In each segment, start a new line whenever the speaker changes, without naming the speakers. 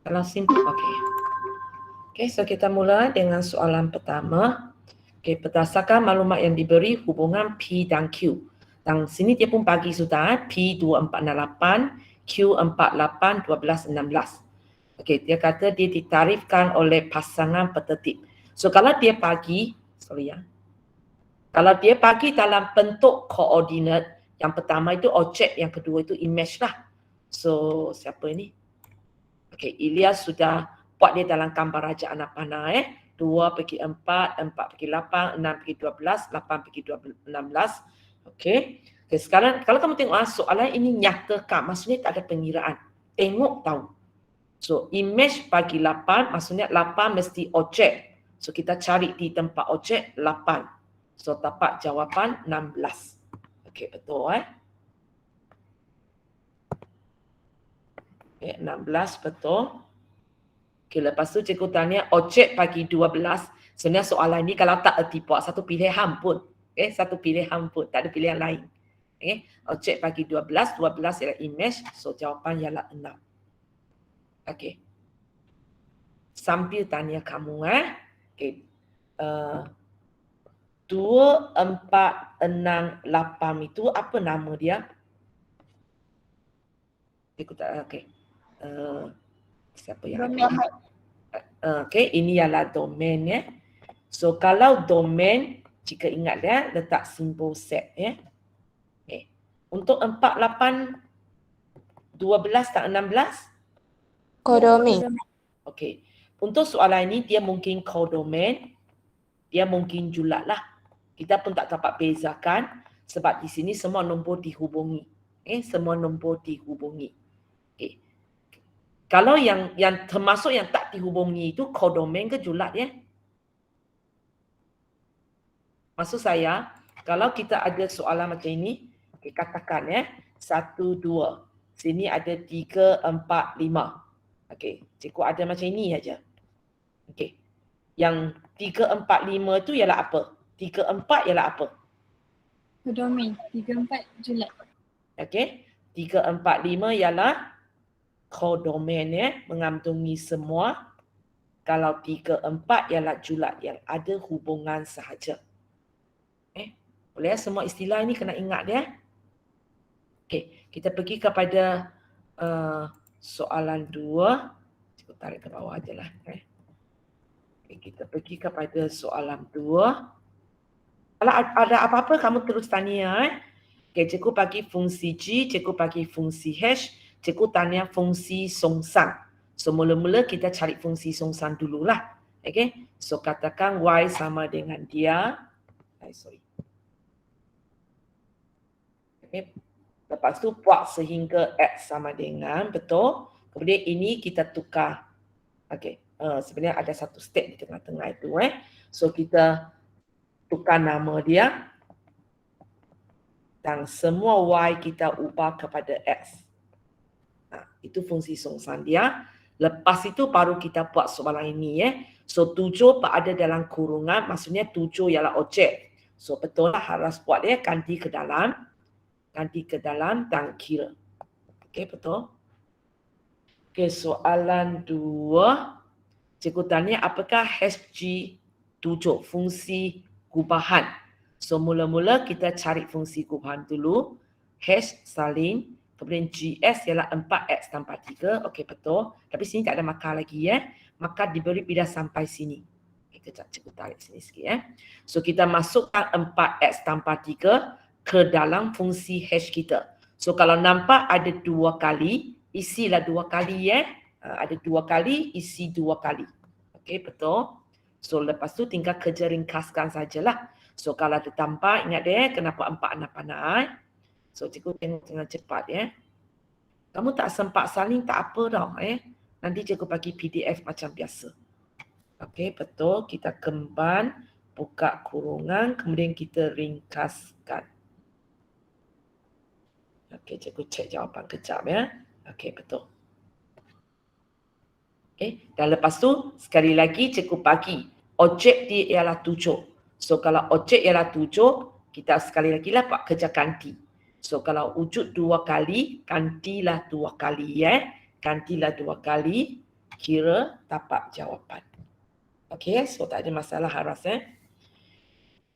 Kalau simple, okey. Okey, so kita mula dengan soalan pertama. Okey, berdasarkan maklumat yang diberi hubungan P dan Q. Dan sini dia pun bagi sudah, P 2468, Q 48, 12, 16. Okey, dia kata dia ditarifkan oleh pasangan petertib. So kalau dia bagi, kalau dia bagi dalam bentuk koordinat, yang pertama itu objek, yang kedua itu image lah. So siapa ini? Okey, Ilyas sudah buat dia dalam gambar raja anak panah 2/4, 4/8, 6/12, 8/16. Okey. Okay, sekarang kalau kamu tengok soalan ini nyatakan, maksudnya tak ada pengiraan. Tengok tahu. So image bagi 8, maksudnya 8 mesti objek. So kita cari di tempat objek 8. So dapat jawapan 16. Okey, betul Okay, 16 betul. Okay, lepas tu cikgu tanya objek bagi 12. Sebenarnya soalan ni kalau tak erti buat satu pilihan pun. Okay, satu pilihan pun. Tak ada pilihan lain. Okay, objek bagi 12. 12 ialah image. So jawapan ialah 6. Okay. Sambil tanya kamu Okay. 2, 4, 6, 8 itu apa nama dia? Cikgu tak, okay. Siapa yang ada? Okay, ini ialah domain So kalau domain, jika ingat letak simbol set Okay. Untuk 4, 8, 12 dan 16?
Kodomain.
Okay. Untuk soalan ini dia mungkin codomain, dia mungkin julat lah. Kita pun tak dapat bezakan sebab di sini semua nombor dihubungi. Semua nombor dihubungi. Okay. Kalau yang termasuk yang tak dihubungi itu codomain ke julat Maksud saya, kalau kita ada soalan macam ini, okay, katakan 1, 2. Sini ada 3, 4, 5. Okey, cikgu ada macam ini aja. Okey. Yang 3, 4, 5 itu ialah apa? 3, 4 ialah apa?
Kodomain. 3, 4 julat.
Okey. 3, 4, 5 ialah codomain mengandungi semua. Kalau 3, 4 ialah julat yang ada hubungan sahaja. Boleh semua istilah ini kena ingat Okey, kita pergi kepada soalan 2. Cikgu tarik ke bawah ajalah. Okay, kita pergi kepada soalan 2. Kalau ada apa-apa kamu terus tanya Okay, cikgu bagi fungsi G, cikgu bagi fungsi H, cikgu tanya fungsi songsan. So mula-mula kita cari fungsi songsan dululah. Okay, so katakan Y sama dengan dia. Okay. Lepas tu buat sehingga X sama dengan, betul. Kemudian ini kita tukar. Okey, sebenarnya ada satu step di tengah-tengah itu So kita tukar nama dia. Dan semua Y kita ubah kepada X. Itu fungsi songsan dia. Lepas itu baru kita buat soalan ini So 7 berada dalam kurungan, maksudnya 7 ialah objek. So betul lah harus buat ganti ke dalam dan kira. Okey, betul. Okey, soalan 2. Cikgu tanya apakah HG7 fungsi gubahan. So mula-mula kita cari fungsi gubahan dulu. H salin, kemudian GS ialah 4X tambah 3. Okey, betul. Tapi sini tak ada markah lagi Maka diberi bila sampai sini. Kejap cikgu tarik sini sikit So kita masukkan 4X tambah 3 ke dalam fungsi H kita. So kalau nampak ada 2 kali, isilah 2 kali Ada 2 kali, isi 2 kali. Okey, betul. So lepas tu tinggal kerja ringkaskan sajalah. So kalau ada tampak, ingat kenapa 4 anak panah So cikgu tengok dengan cepat Kamu tak sempat salin tak apa dah Nanti cikgu bagi PDF macam biasa. Okey, betul. Kita kemban, buka kurungan, kemudian kita ringkaskan. Okey, cikgu cek jawapan kejap Okey, betul. Okey, dan lepas tu sekali lagi cikgu bagi objek dia ialah 7. So kalau objek ialah 7, kita sekali lagi lah buat kerja ganti. So kalau wujud 2 kali, gantilah 2 kali Gantilah 2 kali. kira tapak jawapan. Okey, so tak ada masalah Haras.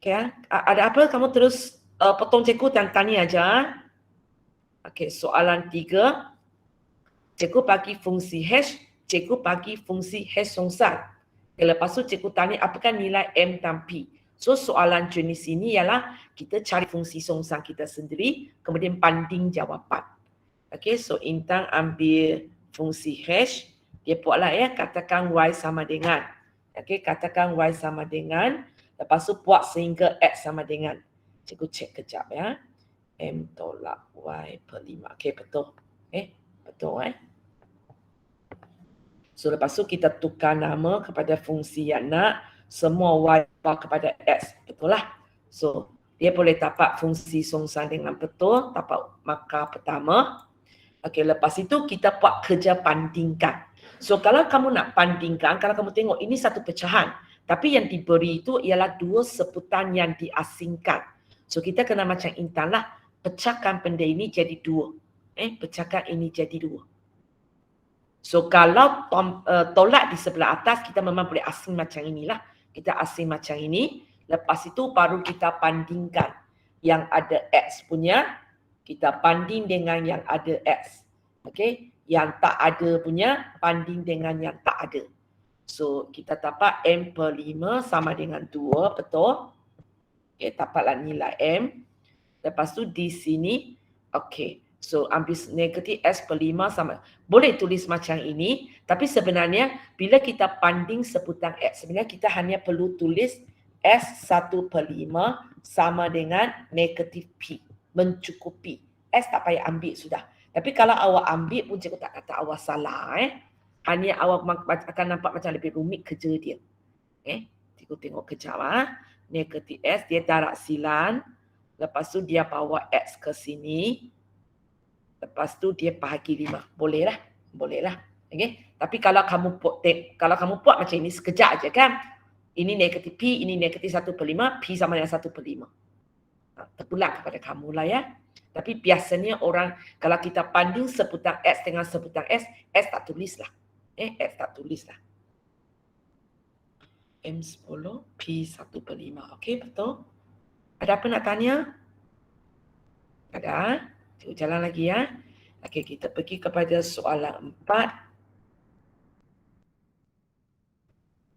Okey, ada apa kamu terus potong cikgu dan tanya aja. Okey, soalan 3. Cikgu bagi fungsi hash, cikgu bagi fungsi hash songsan. Lepas tu cikgu tanya apakah nilai M dan P. So soalan jenis ini ialah kita cari fungsi songsan kita sendiri, kemudian banding jawapan. Okey, so Intan ambil fungsi hash, dia buatlah ya, katakan Y sama dengan. Okey, katakan Y sama dengan, lepas tu buat sehingga X sama dengan. Cikgu cek kejap ya. M tolak Y per 5. Okey, betul. Betul So lepas tu kita tukar nama kepada fungsi yang nak, semua Y kepada X. Betul lah. So dia boleh dapat fungsi songsan dengan betul, dapat markah pertama. Okey, lepas itu kita buat kerja bandingkan. So kalau kamu nak bandingkan, kalau kamu tengok ini satu pecahan, tapi yang diberi itu ialah dua sebutan yang diasingkan. So kita kena macam Intan lah, pecahkan benda ini jadi dua. Pecahkan ini jadi dua. So kalau tolak di sebelah atas, kita memang boleh asing macam inilah. Kita asing macam ini. Lepas itu baru kita bandingkan. Yang ada X punya, kita banding dengan yang ada X. Okey, yang tak ada punya, banding dengan yang tak ada. So kita dapat M per 5 sama dengan 2, betul? Okey, dapatlah nilai M. Lepas tu di sini, okey. So ambil negatif S per 5 sama. Boleh tulis macam ini. Tapi sebenarnya bila kita banding sebutan X. Sebenarnya kita hanya perlu tulis S1 per 5 sama dengan negatif P. Mencukupi. S tak payah ambil sudah. Tapi kalau awak ambil pun cikgu tak kata awak salah. Hanya awak akan nampak macam lebih rumit kerja dia. Cikgu tengok kejap. Negatif S dia tarik silan. Lepas tu dia bawa X ke sini. Lepas tu dia bahagi 5. Bolehlah. Bolehlah. Okay? Tapi kalau kamu buat macam ini sekejap aja kan. Ini negatif P, ini negatif 1 per 5. P sama dengan 1 per 5. Terpulang kepada kamu lah ya. Tapi biasanya orang, kalau kita banding sebutan X dengan sebutan S, S tak tulis lah. S tak tulis lah. M10, P 1 per 5. Okey, betul? Ada apa nak tanya? Ada? Cikgu jalan lagi ya. Okey, kita pergi kepada soalan 4.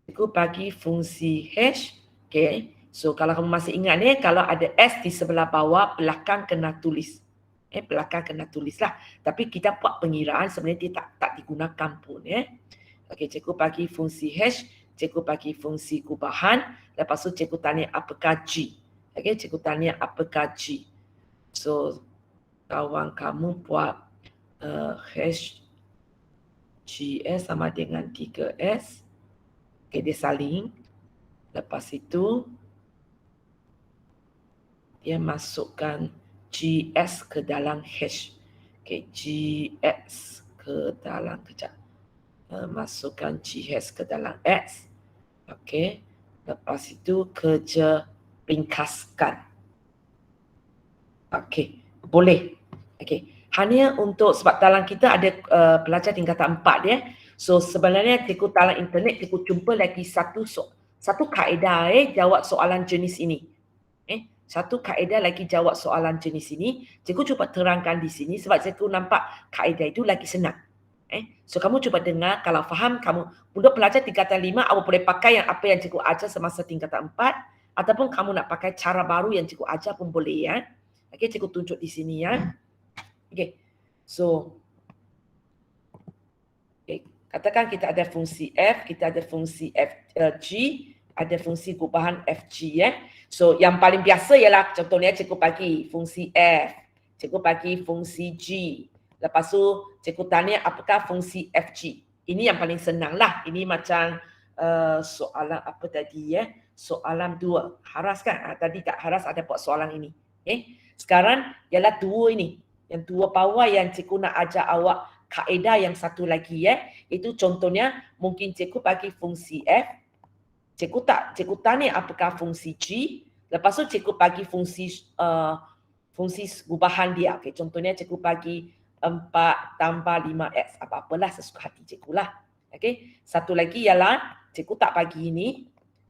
Cikgu bagi fungsi hash. Okey. So kalau kamu masih ingat ni, kalau ada S di sebelah bawah, belakang kena tulis. Belakang kena tulis lah. Tapi kita buat pengiraan sebenarnya dia tak digunakan pun. Okey, cikgu bagi fungsi hash, cikgu bagi fungsi kubahan. Lepas tu cikgu tanya apakah G. Okey, cikgu tanya apakah G. So kawan kamu buat hash GS sama dengan 3S. Okey, dia saling. Lepas itu dia masukkan GS ke dalam hash. Okey, GX ke dalam kejap. Masukkan GS ke dalam X. Okey. Lepas itu kerja ringkaskan. Okey, boleh. Okey. Hanya untuk sebab dalam kita ada pelajar tingkatan 4 ya. So sebenarnya cikgu dalam internet cikgu jumpa lagi satu kaedah jawab soalan jenis ini. Satu kaedah lagi jawab soalan jenis ini. Cikgu cuba terangkan di sini sebab cikgu nampak kaedah itu lagi senang. So kamu cuba dengar, kalau faham kamu untuk pelajar tingkatan 5 awak boleh pakai yang apa yang cikgu ajar semasa tingkatan 4 ataupun kamu nak pakai cara baru yang cikgu ajar pun boleh ya. Okey, cikgu tunjuk di sini ya. Okey. So katakan kita ada fungsi F, kita ada fungsi G, ada fungsi gubahan FG ya. So yang paling biasa ialah contohnya cikgu bagi fungsi F, cikgu bagi fungsi G. Lepas tu cikgu tanya apakah fungsi FG. Ini yang paling senang lah. Ini macam soalan apa tadi ya? Soalan 2. Haras kan? Tadi tak Haras ada buat soalan ini. Sekarang ialah 2 ini. Yang 2 bawah yang cikgu nak ajar awak kaedah yang satu lagi ya. Itu contohnya mungkin cikgu bagi fungsi F. Cikgu tanya apakah fungsi G. Lepas tu cikgu bagi fungsi gubahan dia. Okay, contohnya cikgu bagi 4 tambah 5X. Apa-apalah sesuka hati cikgu lah. Okey, satu lagi ialah cikgu tak bagi ini.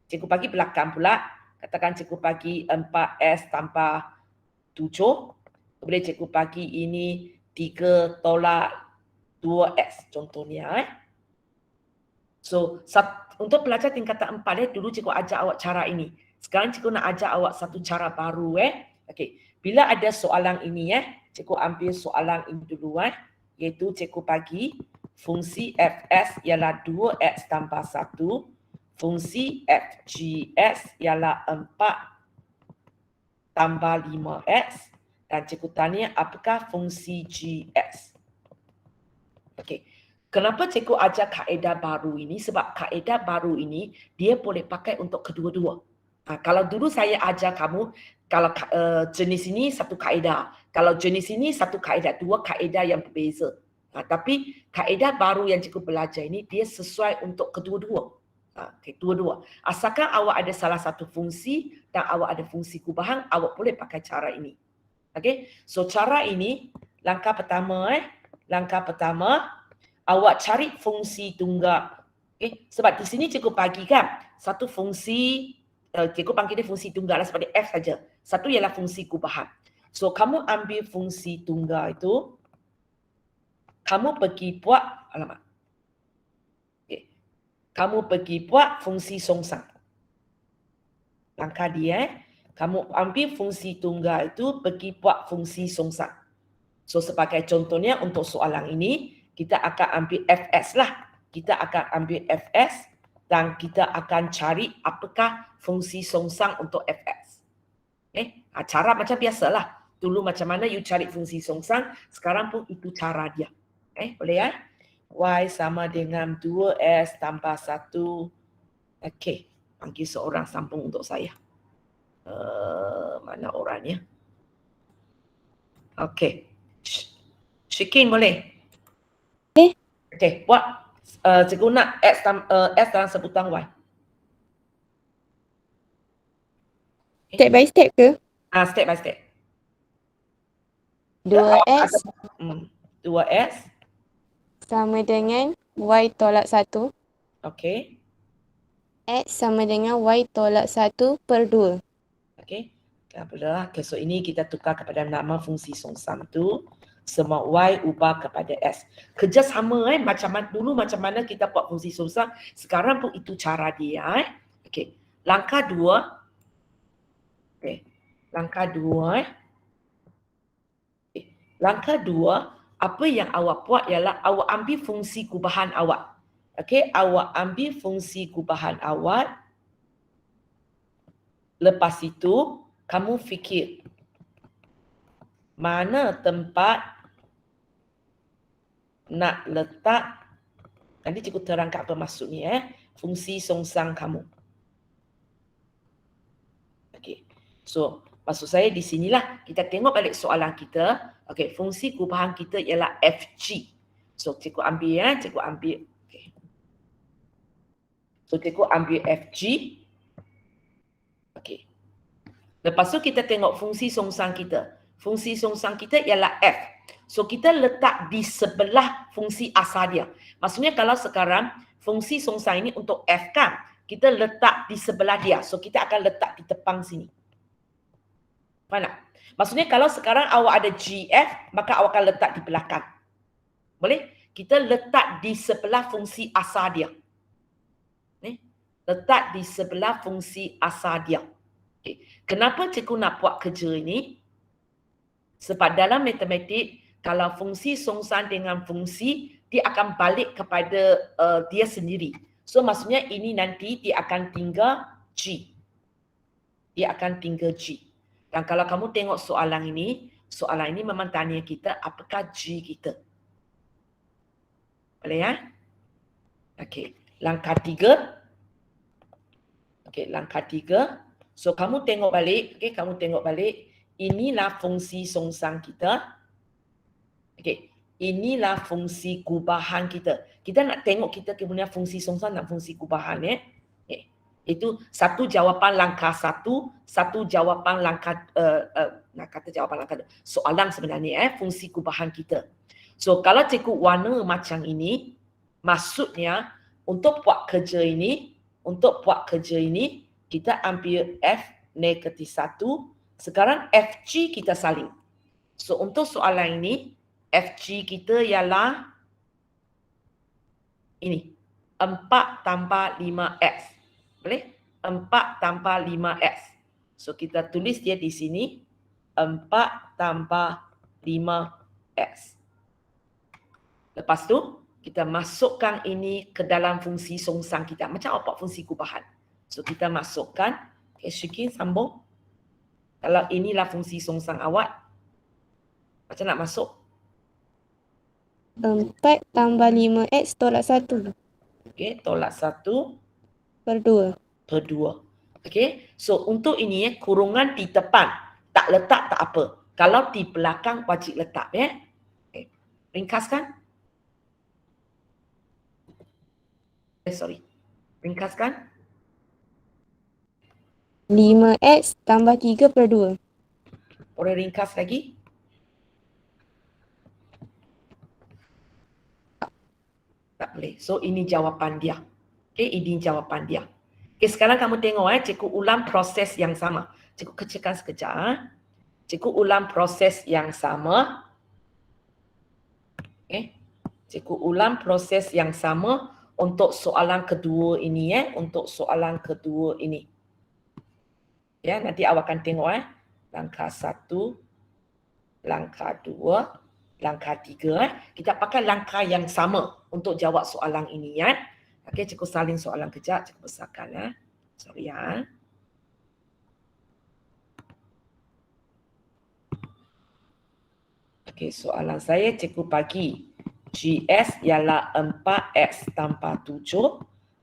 Cikgu bagi belakang pula. Katakan cikgu bagi 4S tambah 7. Kemudian cikgu bagi ini 3 tolak 2S contohnya. So, untuk pelajar tingkatan 4 dulu cikgu ajar awak cara ini. Sekarang cikgu nak ajar awak satu cara baru Okey, bila ada soalan ini cikgu ambil soalan ini dulu iaitu cikgu bagi fungsi fs ialah 2x tambah 1, fungsi fgs ialah 4 tambah 5x dan cikgu tanya apakah fungsi gs. Okey. Kenapa cikgu ajar kaedah baru ini? Sebab kaedah baru ini dia boleh pakai untuk kedua-dua. Kalau dulu saya ajar kamu, kalau jenis ini satu kaedah, kalau jenis ini satu kaedah, dua kaedah yang berbeza. Tapi kaedah baru yang cikgu belajar ini dia sesuai untuk kedua-dua. Kedua-dua. Asalkan awak ada salah satu fungsi dan awak ada fungsi kubahan, awak boleh pakai cara ini. Okey. So cara ini langkah pertama awak cari fungsi tunggal. Okay? Sebab di sini cikgu bagi kan satu fungsi, cikgu panggil dia fungsi tunggal lah seperti F saja. Satu ialah fungsi kubahan. So kamu ambil fungsi tunggal itu, kamu pergi buat, okay. Kamu pergi buat fungsi songsang. Langkah dia, kamu ambil fungsi tunggal itu, pergi buat fungsi songsang. So sebagai contohnya untuk soalan ini, kita akan ambil fs lah. Kita akan ambil fs dan kita akan cari apakah fungsi songsang untuk fs. Cara macam biasalah. Dulu macam mana you cari fungsi songsang, sekarang pun itu cara dia. Boleh ya? Y sama dengan 2S tambah 1. Okey, panggil seorang sambung untuk saya. Mana orangnya? Okey. Shikin boleh? Okey, buat cikgu nak S dalam sebutan Y.
Step by step ke?
Step by step.
2S
2S
sama dengan Y tolak 1.
okey.
X sama dengan Y tolak 1 per 2.
Okey. Tak apalah, besok ini kita tukar kepada nama fungsi songsang tu. Semua Y ubah kepada S. Kerja sama macam mana dulu, macam mana kita buat fungsi songsang, sekarang pun itu cara dia. Okey. Langkah 2. Okey. Langkah 2. Langkah 2, apa yang awak buat ialah awak ambil fungsi kubahan awak. Okey, awak ambil fungsi kubahan awak. Lepas itu, kamu fikir mana tempat nak letak, nanti cikgu terangkan apa maksudnya fungsi songsang kamu. Okey. So, maksud saya di sinilah kita tengok balik soalan kita. Okey, fungsi kubahan kita ialah FG. So, cikgu ambil cikgu ambil. Okey. So, cikgu ambil FG. Okey. Lepas tu kita tengok fungsi songsang kita. Fungsi songsang kita ialah F. So kita letak di sebelah fungsi asal dia. Maksudnya kalau sekarang fungsi songsang ini untuk F kan, kita letak di sebelah dia. So kita akan letak di tepang sini. Faham tak? Maksudnya kalau sekarang awak ada GF, maka awak akan letak di belakang. Boleh? Kita letak di sebelah fungsi asal dia. Letak di sebelah fungsi asal dia. Okay. Kenapa cikgu nak buat kerja ini? Sebab dalam matematik, kalau fungsi songsang dengan fungsi, dia akan balik kepada dia sendiri. So maksudnya ini nanti dia akan tinggal G. Dia akan tinggal G. Dan kalau kamu tengok soalan ini memang tanya kita apakah G kita. Boleh ya? Okey, langkah 3. Okey, langkah 3. So kamu tengok balik, kamu tengok balik, inilah fungsi songsang kita. Okey, inilah fungsi kubahan kita. Kita nak tengok kita punya fungsi songsang dan fungsi kubahan Okay. Itu satu jawapan langkah 1, satu jawapan langkah nak kata jawapan langkah 2. Soalan sebenarnya fungsi kubahan kita. So kalau cikgu warna macam ini, Maksudnya untuk buat kerja ini, kita ambil F negatif 1. Sekarang FG kita salin. So untuk soalan ini, FG kita ialah ini. 4 tambah 5X. Boleh? 4 tambah 5X. So kita tulis dia di sini. 4 tambah 5X. Lepas tu, kita masukkan ini ke dalam fungsi songsang kita. Macam apa fungsi kubahan? So kita masukkan. Okay, Syikin sambung. Kalau inilah fungsi songsang awak, macam nak masuk?
4 tambah 5X tolak 1
Okay, tolak 1
per 2.
per 2. Okay, so untuk ini kurungan di depan. Tak letak tak apa. Kalau di belakang wajib letak. Okay. Ringkaskan. Sorry. Ringkaskan.
5X tambah 3 per 2.
Boleh ringkas lagi? Tak boleh. So ini jawapan dia. Okay, ini jawapan dia. Okay, sekarang kamu tengok cikgu ulang proses yang sama. Cikgu kecilkan sekejap. Cikgu ulang proses yang sama. Okay. Cikgu ulang proses yang sama untuk soalan kedua ini untuk soalan kedua ini. Ya, nanti awak akan tengok langkah 1, langkah 2, langkah 3 kita pakai langkah yang sama untuk jawab soalan ini Okey, cikgu salin soalan kejap, cikgu besarkan Sorry Okey, soalan saya cikgu bagi GS ialah 4X tambah 7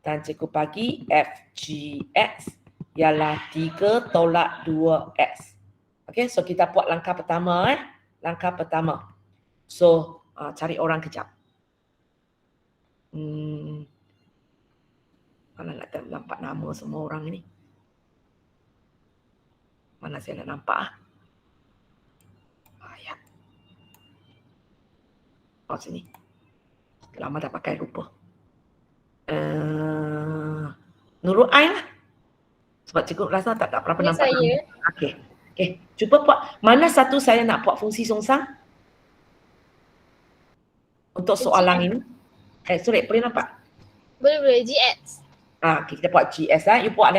dan cikgu bagi FGX ialah 3 tolak 2X. Okey, so kita buat langkah pertama Langkah pertama. So, cari orang kejap. Mana nak nampak nama semua orang ni? Mana saya nak nampak ya. Oh, sini. Lama tak pakai rupa. Nurul Ain lah. Sebab cikgu rasa tak berapa nampak.
Saya.
Okey. Okey, cuba buat. Mana satu saya nak buat fungsi songsang? Untuk soalan ini. Sorry, boleh nampak?
Boleh, GX.
Kita buat GS You buat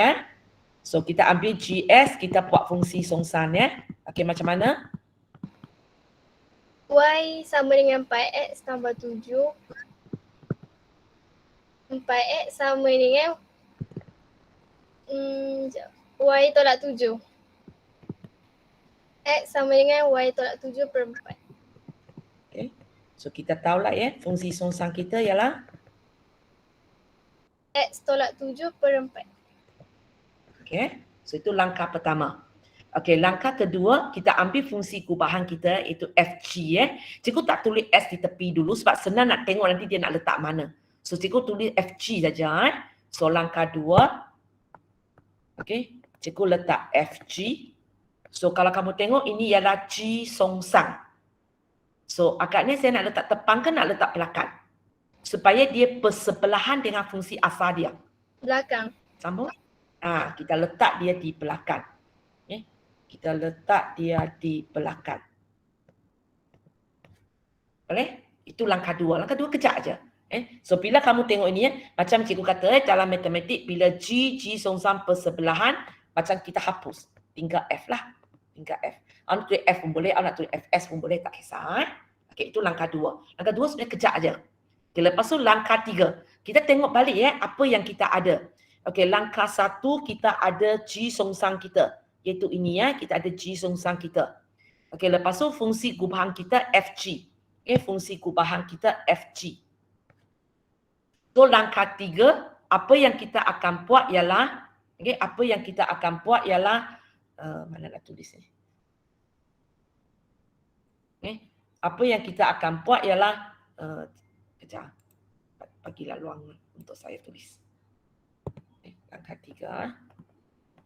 So kita ambil GS, kita buat fungsi songsang Okey, macam mana?
Y sama dengan 4X tambah 7. 4X sama dengan Y tolak 7. X sama dengan Y tolak 7 per 4.
Okay. So kita tahulah fungsi songsang kita ialah
X tolak 7 per 4.
Okay. So itu langkah pertama. Okey, langkah kedua kita ambil fungsi kubahan kita iaitu FG Cikgu tak tulis S di tepi dulu sebab senang nak tengok nanti dia nak letak mana. So cikgu tulis FG saja So langkah 2 okey, cikgu letak FG. So kalau kamu tengok ini ialah G songsang. So agaknya saya nak letak depan ke nak letak belakang? Supaya dia bersebelahan dengan fungsi asal dia.
Belakang.
Sambung. Kita letak dia di belakang. Kita letak dia di belakang. Boleh? Itu langkah 2. Langkah 2 kejap aja. So bila kamu tengok ini macam cikgu kata dalam matematik bila G songsang bersebelahan macam kita hapus. Tinggal F lah. Tinggal F. Nak tulis F pun boleh, nak tulis FS pun boleh, tak kisah. Okey, itu langkah 2. Langkah 2 sebenarnya kejap aja. Okay, lepas tu langkah 3. Kita tengok balik apa yang kita ada. Okey, langkah 1 kita ada G songsang kita. Iaitu ini kita ada G songsang kita. Okey, lepas tu fungsi gubahan kita FG. Okey, fungsi gubahan kita FG. So langkah 3, apa yang kita akan buat ialah mana nak tulis ni? Apa yang kita akan buat ialah kejap. Bagilah luang untuk saya tulis. Langkah 3.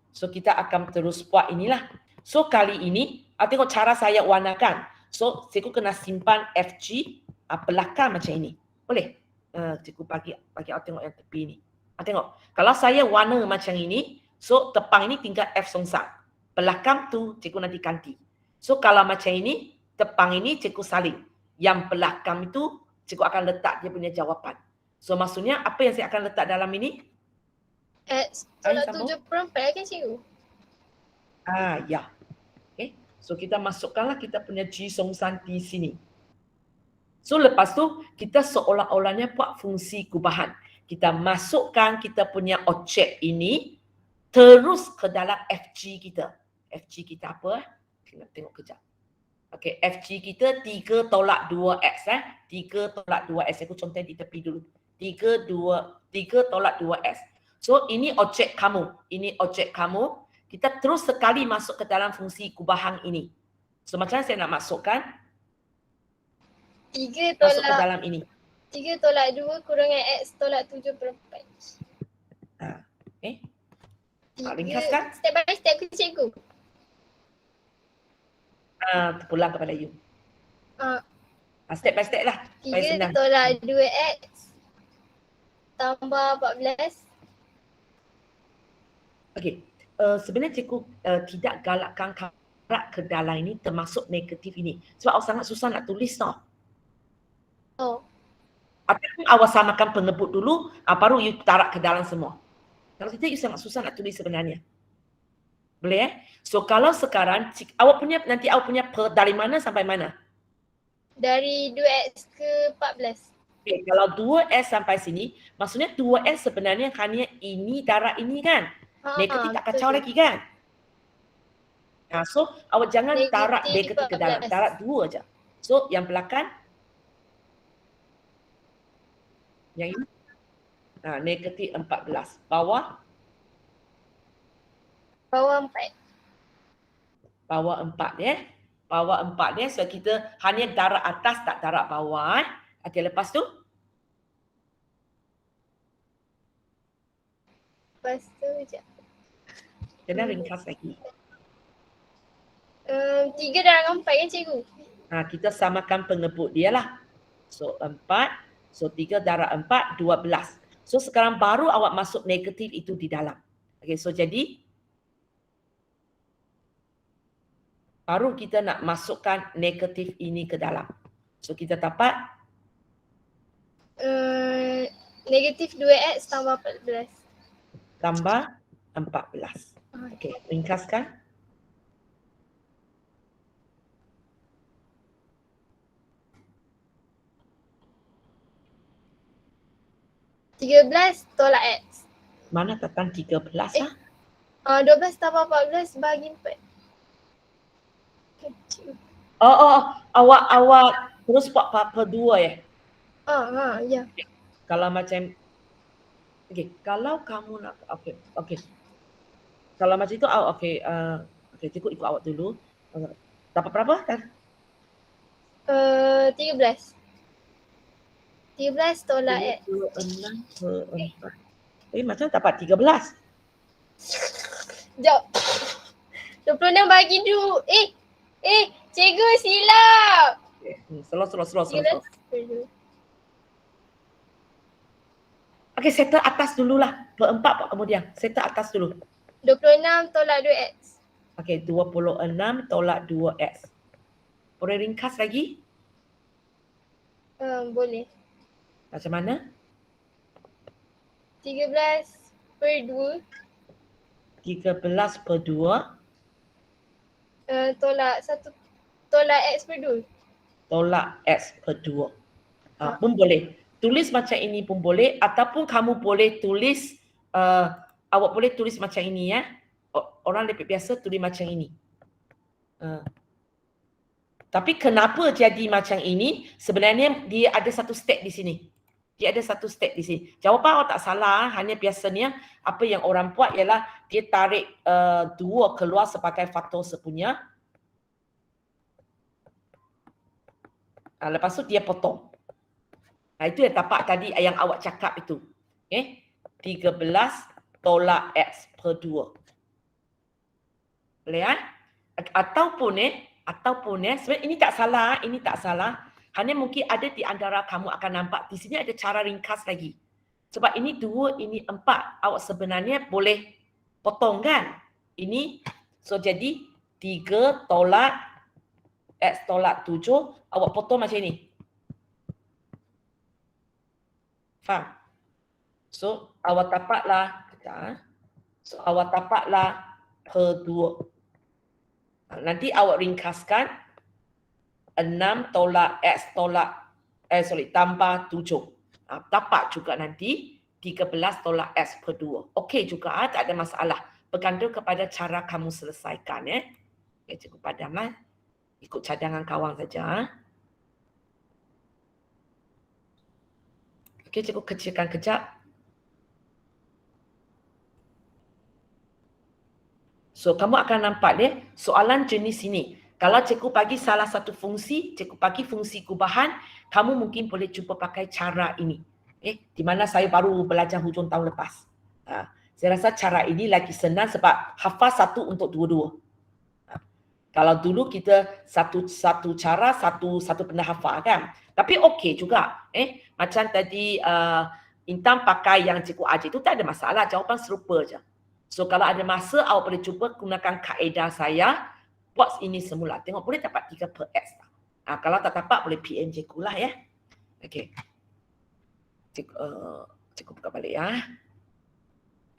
So kita akan terus buat inilah. So kali ini, tengok cara saya warnakan. So cikgu kena simpan FG belakang macam ini. Boleh? Cikgu bagi awak tengok yang tepi ni. Tengok. Kalau saya warna macam ini, so tepang ini tinggal F songsang. Belakang tu cikgu nanti ganti. So kalau macam ini, tepang ini cikgu salin. Yang belakang itu cikgu akan letak dia punya jawapan. So maksudnya apa yang saya akan letak dalam ini?
X tolak 7/4 kan cikgu?
Ya. Okay. So kita masukkanlah kita punya G songsang di sini. So lepas tu kita seolah-olahnya buat fungsi kubahan. Kita masukkan kita punya objek ini terus ke dalam FG kita. FG kita apa? Kita tengok kejap. Okey, FG kita 3 tolak 2X 3 tolak 2X. Aku contoh di tepi dulu. 3 tolak 2X. So ini objek kamu. Ini objek kamu. Kita terus sekali masuk ke dalam fungsi kubahan ini. So macam mana saya nak masukkan?
3
Masuk ke
tolak
dalam ini.
3 tolak 2 kurangan X tolak 7/4.
Okay.
Tiga-
Ringkaskan.
Step by step ke cikgu?
Terpulang kepada you. Step by step lah. Supaya
3
senang.
tolak 2X tambah 14.
Okey. Sebenarnya cikgu tidak galakkan karak ke dalam ini termasuk negatif ini. Sebab awak sangat susah nak tulis tau.
Oh,
Ataupun awak samakan pengebut dulu, baru you tarak ke dalam semua. Kalau tidak, you sangat susah nak tulis sebenarnya. Boleh So kalau sekarang, awak punya dari mana sampai mana?
dari 2X ke 14.
Okay, kalau 2S sampai sini, maksudnya 2S sebenarnya hanya ini darab ini kan? Negatif tak kacau lagi kan? So awak jangan tarak negatif ke dalam,
14.
tarak 2 je. So yang belakang, yang ini, negatif 14. Bawah
Bawah 4.
bawah 4 ya. Bawah 4 ya. So kita hanya darab atas tak darab bawah. Okey, lepas tu
Lepas tu sekejap.
kena ringkas lagi.
3 darab 4 kan cikgu?
Kita samakan pengebut dia lah. So 4, so 3 darab 4, 12. So sekarang baru awak masuk negatif itu di dalam. Okey, so jadi baru kita nak masukkan negatif ini ke dalam. So kita dapat
Negatif 2X tambah 14.
tambah 14. Okey, ringkaskan.
$13 tolak X.
Mana datang 13 lah?
12 tambah 14 bahagi 4. Kecil.
Awak terus buat per 2 ya?
Ya.
Kalau macam kalau kamu nak okey. Kalau macam itu cikgu ikut awak dulu. Dapat berapa kan?
13. 13 tolak X.
26 per 4. Macam dapat 13.
Sekejap. 26 bagi 2. Cikgu silap.
Slow.
13 per 2.
Okey, settle atas dululah. Per 4 pak kemudian. Settle atas dulu.
26 tolak 2X.
Okey, 26 tolak 2X. Boleh ringkas lagi?
Boleh.
Macam mana?
13 per 2.
13 per 2
Tolak 1. Tolak X per 2.
tolak X per 2. Pun boleh. Tulis macam ini pun boleh ataupun kamu boleh tulis, awak boleh tulis macam ini ya. Orang lebih biasa tulis macam ini. Tapi kenapa jadi macam ini? Sebenarnya dia ada satu step di sini. Jawapan awak tak salah, hanya biasanya apa yang orang buat ialah dia tarik 2 keluar sebagai faktor sepunya. Lepas tu dia potong. Itu yang tapak tadi yang awak cakap itu. 13 tolak X per 2. Boleh kan? Ataupun sebenarnya ini tak salah, Hanya mungkin ada di antara kamu akan nampak di sini ada cara ringkas lagi. Sebab ini 2, ini 4. Awak sebenarnya boleh potong kan? Ini, so jadi 3 tolak X tolak 7, awak potong macam ni. Faham? So, awak tapaklah, so awak tapaklah per 2. Nanti awak ringkaskan 6 tolak X tolak, tambah 7. Tapak juga nanti 13 tolak X per 2. Okey juga, tak ada masalah. Bergantung kepada cara kamu selesaikan. Okay, cikgu padamlah. Ikut cadangan kawan saja. Okey, cikgu kecilkan kejap. So, kamu akan nampak dia soalan jenis ini. Kalau cikgu bagi salah satu fungsi, cikgu bagi fungsi kubahan, kamu mungkin boleh cuba pakai cara ini. Di mana saya baru belajar hujung tahun lepas. Saya rasa cara ini lagi senang sebab hafal satu untuk dua-dua. Kalau dulu kita satu cara, satu benda hafal kan. Tapi okey juga. Macam tadi Intan pakai yang cikgu ajar itu tak ada masalah. Jawapan serupa je. So kalau ada masa, awak boleh cuba gunakan kaedah saya. Buat ini semula. Tengok boleh dapat 3 per X. Kalau tak dapat, boleh PM cikgu lah ya. Okey. Cikgu buka balik ya.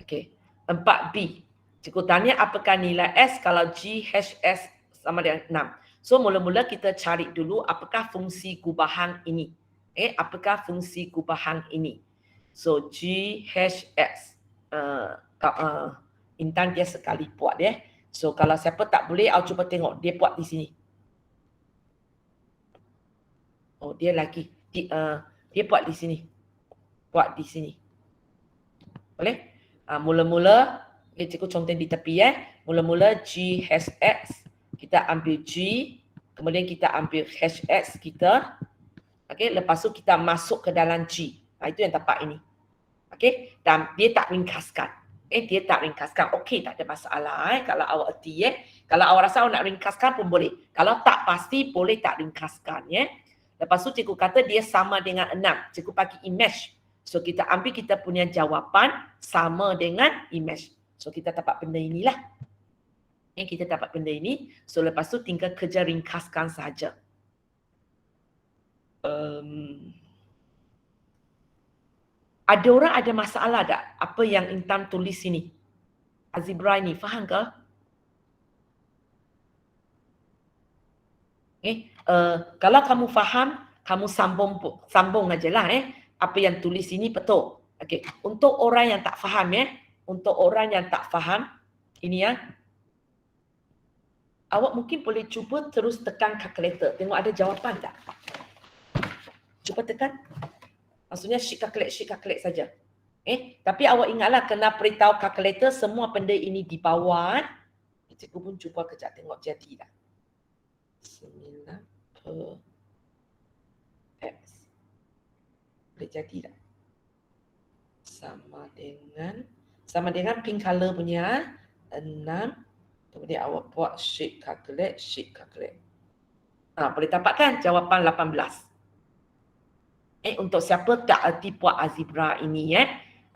Okey. 4B. Cikgu tanya apakah nilai S kalau GHS sama dengan 6. So mula-mula kita cari dulu apakah fungsi kubahan ini. Apakah fungsi kubahan ini. So GHS. Intan dia sekali buat ya. So kalau siapa tak boleh, awak cuba tengok dia buat di sini. Oh dia lagi. Dia buat di sini. Buat di sini. Boleh? Mula-mula, cikgu contoh di tepi ya. Mula-mula GHS. Kita ambil G. Kemudian kita ambil HX kita. Okay, lepas tu kita masuk ke dalam G. Itu yang tepat ini. Okay, dan dia tak ringkaskan. Dia tak ringkaskan. Okey, tak ada masalah kalau awak erti Kalau awak rasa awak nak ringkaskan pun boleh. Kalau tak pasti boleh tak ringkaskan Lepas tu cikgu kata dia sama dengan 6. Cikgu bagi image. So kita ambil kita punya jawapan sama dengan image. So kita dapat benda inilah. Kita dapat benda ini. So lepas tu tinggal kerja ringkaskan saja. Ada orang ada masalah tak? Apa yang Intan tulis sini? Azibra ini, faham ke? Kalau kamu faham, kamu sambung aja lah. Apa yang tulis ini betul. Okay. Untuk orang yang tak faham untuk orang yang tak faham, ini awak mungkin boleh cuba terus tekan kalkulator. Tengok ada jawapan tak? Cuba tekan. Maksudnya sheet calculate saja. Tapi awak ingatlah kena beritahu kalkulator semua benda ini di bawah. Cikgu pun cuba kejap tengok jadi tak. 9 per X. Boleh jadi tak? Sama dengan pink color punya 6. Kemudian awak buat sheet calculate. Boleh dapatkan jawapan 18. Untuk siapa tak erti buat Azibra ini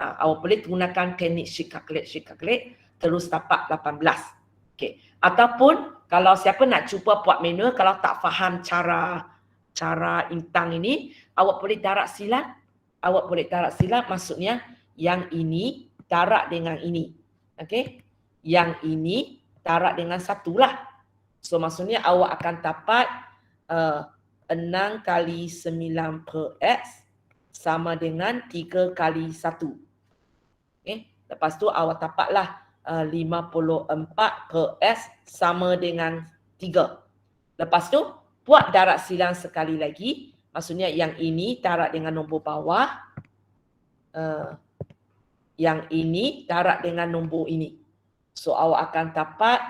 awak boleh gunakan teknik sheet calculate terus dapat 18. Okey. Ataupun kalau siapa nak cuba buat manual, kalau tak faham cara Intang ini, awak boleh darab silat. Maksudnya yang ini darab dengan ini. Okey. Yang ini darab dengan 1 lah. So maksudnya awak akan dapat 6 kali 9 per X sama dengan 3 kali 1. Lepas tu awak dapatlah 54 per X sama dengan 3. Lepas tu buat darab silang sekali lagi. Maksudnya yang ini darab dengan nombor bawah. Yang ini darab dengan nombor ini. So awak akan dapat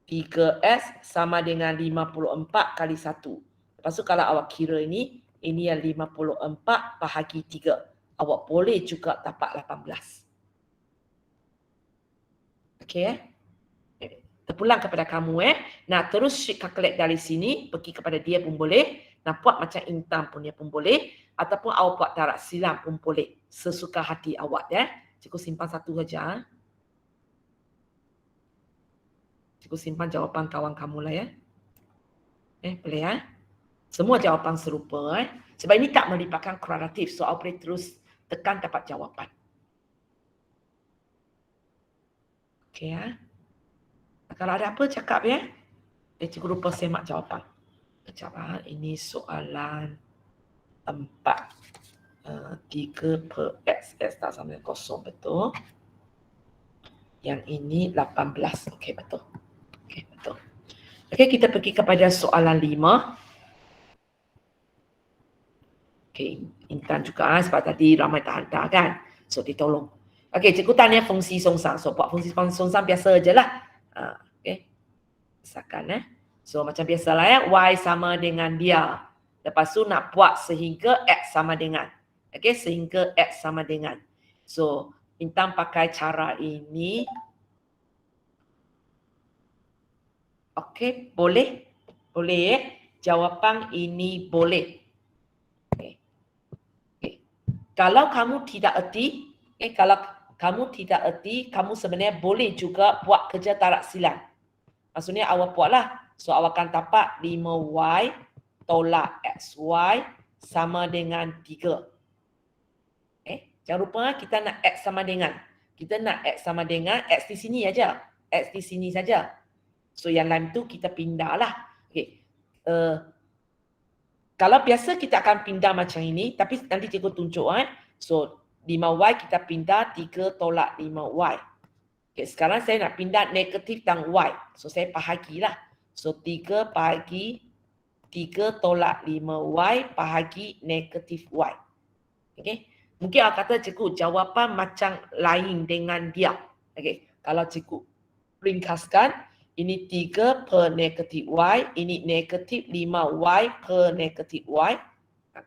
3S sama dengan 54 kali 1. Lepas tu kalau awak kira ini yang 54 bahagi 3. Awak boleh juga dapat 18. Okey terpulang kepada kamu Nah terus sheet calculate dari sini, pergi kepada dia pun boleh. Nak buat macam Intan punya pun boleh. Ataupun awak buat darab silam pun boleh. Sesuka hati awak ya. Cikgu simpan satu saja. Cikgu simpan jawapan kawan kamu lah ya. Boleh ya. Semua jawapan serupa. Sebab ini tak melibatkan kualitatif. So, awak boleh terus tekan dapat jawapan. Okey ya. Kalau ada apa cakap ya. Cikgu lupa semak jawapan. Kejap ini soalan 4. 3 per X. X tak sama dengan 0, betul. Yang ini 18. Okey, betul. Okey, betul. Okey, kita pergi kepada soalan 5. Okey, Intan juga sebab tadi ramai tak hantar kan. So, ditolong. Okey, cikgu tanya fungsi songsang. So, buat fungsi songsang biasa je lah. Okey. Misalkan So, macam biasalah ya. Y sama dengan dia. Lepas tu nak buat sehingga X sama dengan. Okey, sehingga X sama dengan. So, Intan pakai cara ini. Okey, boleh? Boleh ya? Jawapan ini boleh. Okay. Okay. Kalau kamu tidak erti, kalau kamu tidak erti, kamu sebenarnya boleh juga buat kerja tarak silang. Maksudnya awak buatlah. So, awak akan dapat 5Y tolak XY sama dengan 3. Jangan lupa kita nak X sama dengan. Kita nak X sama dengan X di sini aja. X di sini saja. So, yang lain tu kita pindahlah. Okay. Kalau biasa kita akan pindah macam ini, tapi nanti cikgu tunjuk. So, 5Y kita pindah 3 tolak 5Y. Okay, sekarang saya nak pindah negatif dan Y. So, saya bahagilah. So, 3 bahagi 3 tolak 5Y bahagi negatif Y. Okay. Mungkin awak kata cikgu jawapan macam lain dengan dia. Okay. Kalau cikgu ringkaskan, ini 3 per negatif Y, ini negatif 5Y per negatif Y.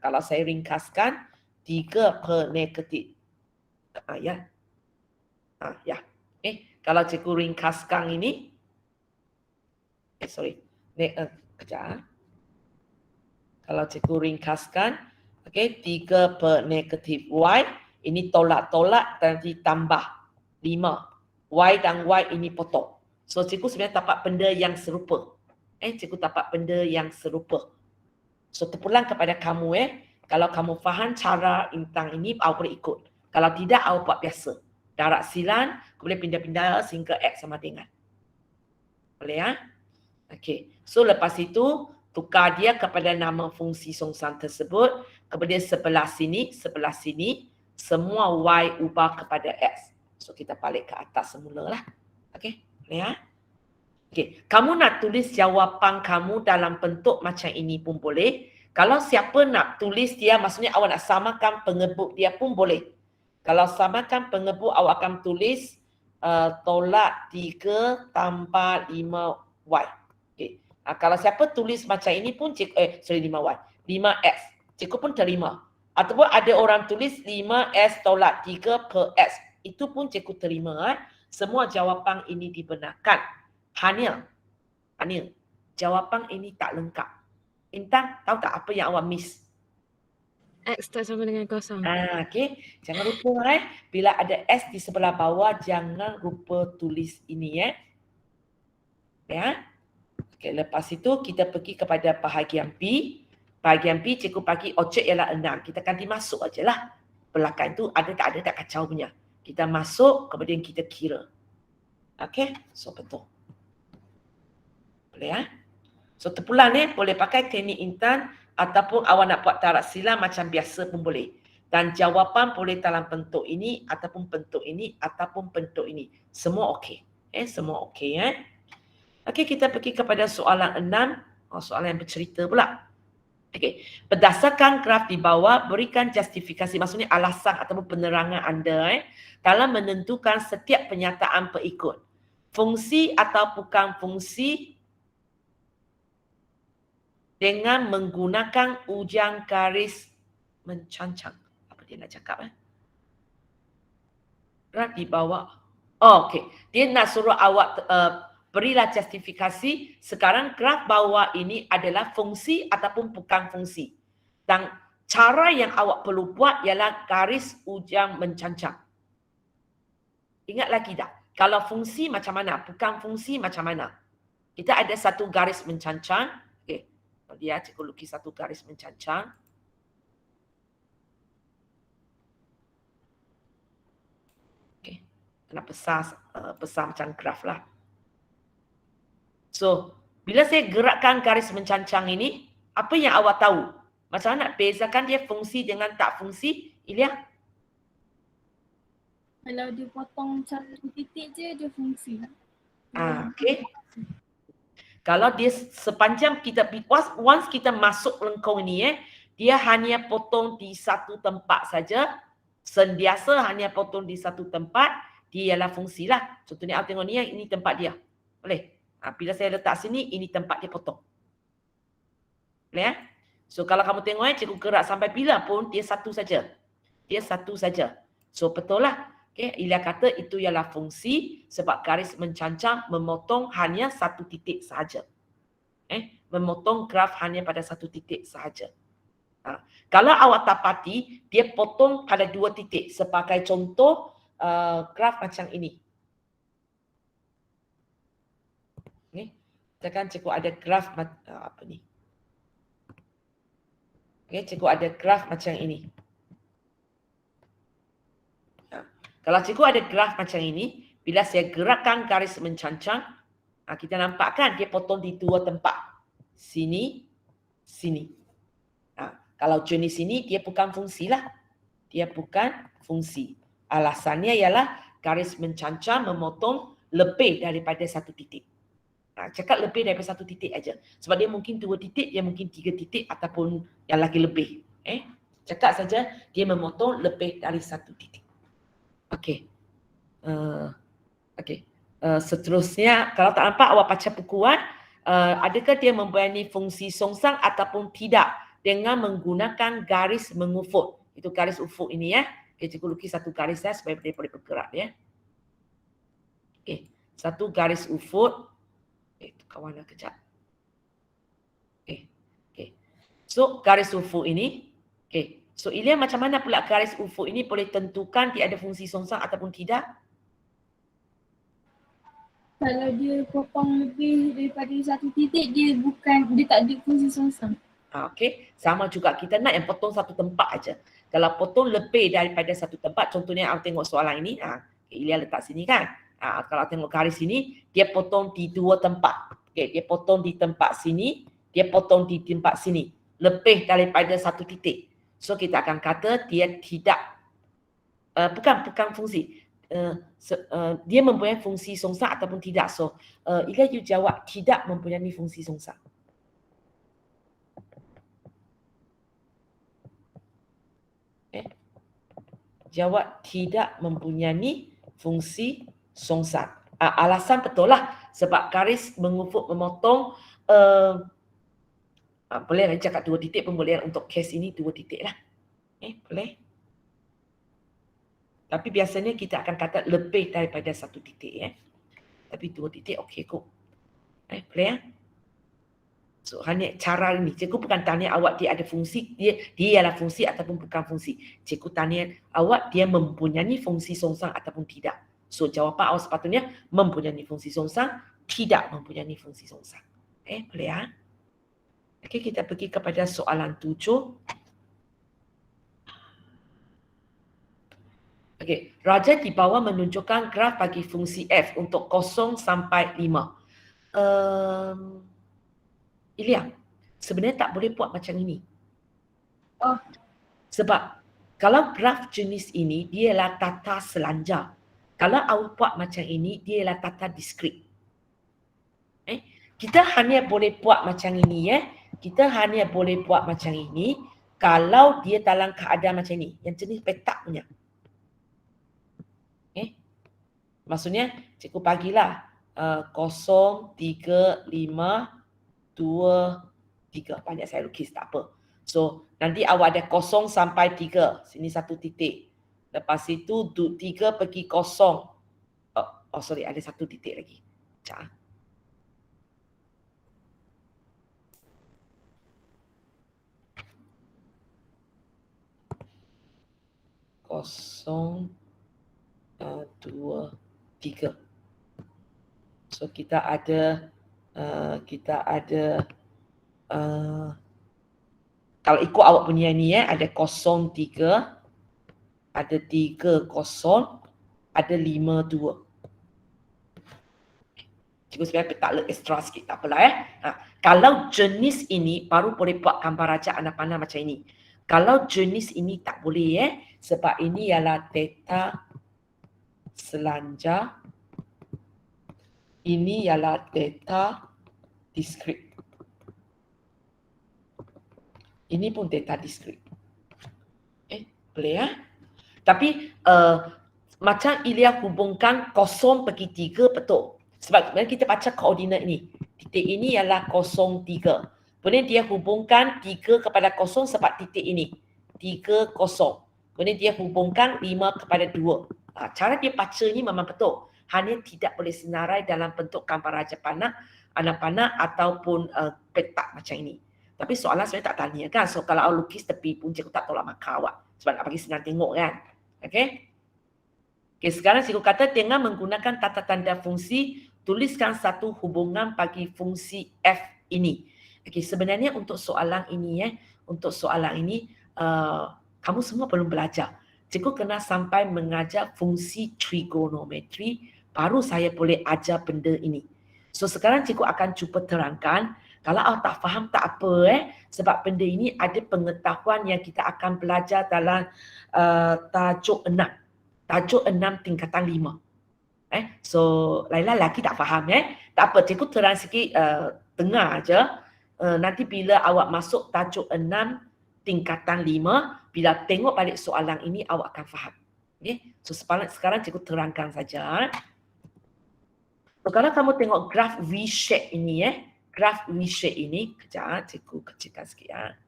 Kalau saya ringkaskan, 3 per negatif. Ya. Ya. Kalau cikgu ringkaskan ini, kejap. Kalau cikgu ringkaskan, 3 per negatif Y, ini tolak-tolak nanti tambah 5. Y dan Y ini potong. So, cikgu sebenarnya dapat benda yang serupa. Cikgu dapat benda yang serupa. So, terpulang kepada kamu kalau kamu faham cara Intan ini, awak boleh ikut. Kalau tidak, awak buat biasa. Darab silang, kemudian pindah-pindah sehingga X sama dengan. Boleh ya? Okey. So, lepas itu, tukar dia kepada nama fungsi songsang tersebut. Kemudian sebelah sini, semua Y ubah kepada X. So, kita balik ke atas semula lah. Okey. Boleh ya? Okey. Kamu nak tulis jawapan kamu dalam bentuk macam ini pun boleh. Kalau siapa nak tulis dia, maksudnya awak nak samakan pengebuk dia pun boleh. Kalau samakan pengebuk, awak akan tulis tolak 3 tambah 5Y. Okay. Kalau siapa tulis macam ini pun, 5Y. 5X. Cikgu pun terima. Ataupun ada orang tulis 5S tolak 3 per X. Itu pun cikgu terima. Semua jawapan ini dibenarkan. Hanya jawapan ini tak lengkap. Intan, tahu tak apa yang awak miss?
X tak sama dengan 0.
Okey. Jangan lupa bila ada S di sebelah bawah, jangan lupa tulis ini Ya. Okey, lepas itu kita pergi kepada bahagian B. Bahagian B cikgu bagi objek ialah 6. Kita ganti masuk ajalah. Belakang tu ada tak kacau punya. Kita masuk kemudian kita kira. Okey, so betul. Boleh ya? So terpulang boleh pakai teknik Intan ataupun awak nak buat darab silang macam biasa pun boleh. Dan jawapan boleh dalam bentuk ini ataupun bentuk ini ataupun bentuk ini. Semua okey. Semua okey Okey, kita pergi kepada soalan 6. Soalan yang bercerita pula. Okey. Berdasarkan graf di bawah, berikan justifikasi, maksudnya alasan ataupun penerangan anda dalam menentukan setiap penyataan berikut. Fungsi atau bukan fungsi dengan menggunakan ujang garis mencancang. Apa dia nak cakap Graf di bawah. Okey. Dia nak suruh awak berilah justifikasi sekarang graf bawah ini adalah fungsi ataupun bukan fungsi. Dan cara yang awak perlu buat ialah garis ujang mencancang. Ingat lagi tak? Kalau fungsi macam mana? Bukan fungsi macam mana? Kita ada satu garis mencancang. Okey. Dia cikgu lukis satu garis mencancang. Okey. Kena besar macam graf lah. So, bila saya gerakkan garis mencancang ini, apa yang awak tahu? Macam mana nak bezakan dia fungsi dengan tak fungsi? Ilya?
Kalau dia potong satu titik je, dia fungsi.
Okey. Kalau dia sepanjang kita, once kita masuk lengkung ini, dia hanya potong di satu tempat saja. Sentiasa hanya potong di satu tempat, dia ialah fungsi lah. Contohnya awak tengok ni, ini tempat dia. Boleh? Bila saya letak sini, ini tempat dia potong. Boleh ya? So kalau kamu tengok cikgu gerak sampai bila pun dia satu saja. Dia satu saja. So betul lah. Okay, Ilya kata itu ialah fungsi sebab garis mencancang memotong hanya satu titik sahaja. Memotong graf hanya pada satu titik sahaja. Kalau awak dapati, dia potong pada dua titik. Sebagai contoh graf macam ini. Katakan cikgu ada graf apa ni? Okay, cikgu ada graf macam ini. Kalau cikgu ada graf macam ini, bila saya gerakkan garis mencancang, kita nampak kan dia potong di dua tempat. Sini, sini. Kalau jenis ini dia bukan fungsi lah. Dia bukan fungsi. Alasannya ialah garis mencancang memotong lebih daripada satu titik. Cakap lebih daripada satu titik aja. Sebab dia mungkin dua titik, dia mungkin tiga titik ataupun yang lagi lebih. Cakap saja dia memotong lebih dari satu titik. Okey. Seterusnya, kalau tak nampak awak baca bukuan, adakah dia mempunyai fungsi songsang ataupun tidak dengan menggunakan garis mengufuk. Itu garis ufuk ini ya. Okay, cikgu lukis satu garis ya supaya dia boleh bergerak ya. Okey, satu garis ufuk. Itu kawan dah kejap. Okey. So garis ufuk ini, so Ilya macam mana pula garis ufuk ini boleh tentukan dia ada fungsi songsang ataupun tidak?
Kalau dia potong lebih daripada satu titik, dia tak ada fungsi songsang.
Okey, sama juga kita nak yang potong satu tempat aja. Kalau potong lebih daripada satu tempat, contohnya awak tengok soalan ini, Ilya letak sini kan. Kalau tengok garis ini, dia potong di dua tempat. Dia potong di tempat sini, dia potong di tempat sini. Lebih daripada satu titik. So kita akan kata dia tidak, bukan fungsi. Dia mempunyai fungsi songsang ataupun tidak. So Ilya you jawab tidak mempunyai fungsi songsang. Jawab tidak mempunyai fungsi songsang. Alasan betul lah sebab garis mengufuk memotong boleh cakap dua titik pun boleh untuk kes ini dua titik lah. Boleh. Tapi biasanya kita akan kata lebih daripada satu titik Tapi dua titik okey kok. Boleh ya? So hanya cara ini. Cikgu bukan tanya awak dia ada fungsi, dia ialah fungsi ataupun bukan fungsi. Cikgu tanya awak dia mempunyai fungsi songsang ataupun tidak. So jawapan awak sepatutnya mempunyai fungsi songsang, tidak mempunyai fungsi songsang. Boleh ya? Okey, kita pergi kepada soalan 7. Okey, Raja di bawah menunjukkan graf bagi fungsi f untuk 0 sampai 5. Ilya, sebenarnya tak boleh buat macam ini. Sebab kalau graf jenis ini, dia ialah tata selanjar. Kalau awak buat macam ini, dia ialah tata diskrit. Kita hanya boleh buat macam ini Kita hanya boleh buat macam ini kalau dia dalam keadaan macam ini. Yang jenis petak punya. Maksudnya, cikgu bagilah 0, 3, 5, 2, 3. Banyak saya lukis, tak apa. So, nanti awak ada 0 sampai 3. Sini satu titik. Lepas itu, 3 pergi 0. Sorry, ada satu titik lagi. Sekejap. 0, 2, 3. So kita ada kalau ikut awak punya ni ada 0, 3, ada 3, 0, ada 5, 2. Cikgu sebenarnya letak extra sikit, tak apalah Kalau jenis ini baru boleh buat gambar rajak anak panah macam ini. Kalau jenis ini tak boleh sebab ini ialah theta selanjar. Ini ialah theta diskrit. Ini pun theta diskrit. Boleh Tapi macam Ilya hubungkan 0 pergi 3 betul. Sebab sebenarnya kita baca koordinat ini. Titik ini ialah 0, 3. Kemudian dia hubungkan 3 kepada 0 sebab titik ini. 3, 0. Kemudian dia hubungkan 5 kepada 2. Cara dia baca ni memang betul. Hanya tidak boleh senarai dalam bentuk gambar raja panah, anak panah ataupun petak macam ini. Tapi soalan sebenarnya tak tanya kan. So kalau awak lukis tepi pun cikgu tak tolak markah awak. Sebab nak bagi senang tengok kan. Okey, sekarang cikgu kata dengan menggunakan tata tanda fungsi, tuliskan satu hubungan bagi fungsi f ini. Okey, sebenarnya untuk soalan ini kamu semua belum belajar. Cikgu kena sampai mengajar fungsi trigonometri, baru saya boleh ajar benda ini. So sekarang cikgu akan cuba terangkan. Kalau awak tak faham tak apa sebab benda ini ada pengetahuan yang kita akan belajar dalam tajuk 6. Tajuk 6 tingkatan 5. So Laila lagi tak faham tak apa, cikgu terang sikit, dengar aja. Nanti bila awak masuk tajuk 6 tingkatan 5, bila tengok balik soalan ini awak akan faham. So sekarang cikgu terangkan saja. So kalau kamu tengok graf V-shape ini graf V-shape ini, kejap cikgu kecilkan sikit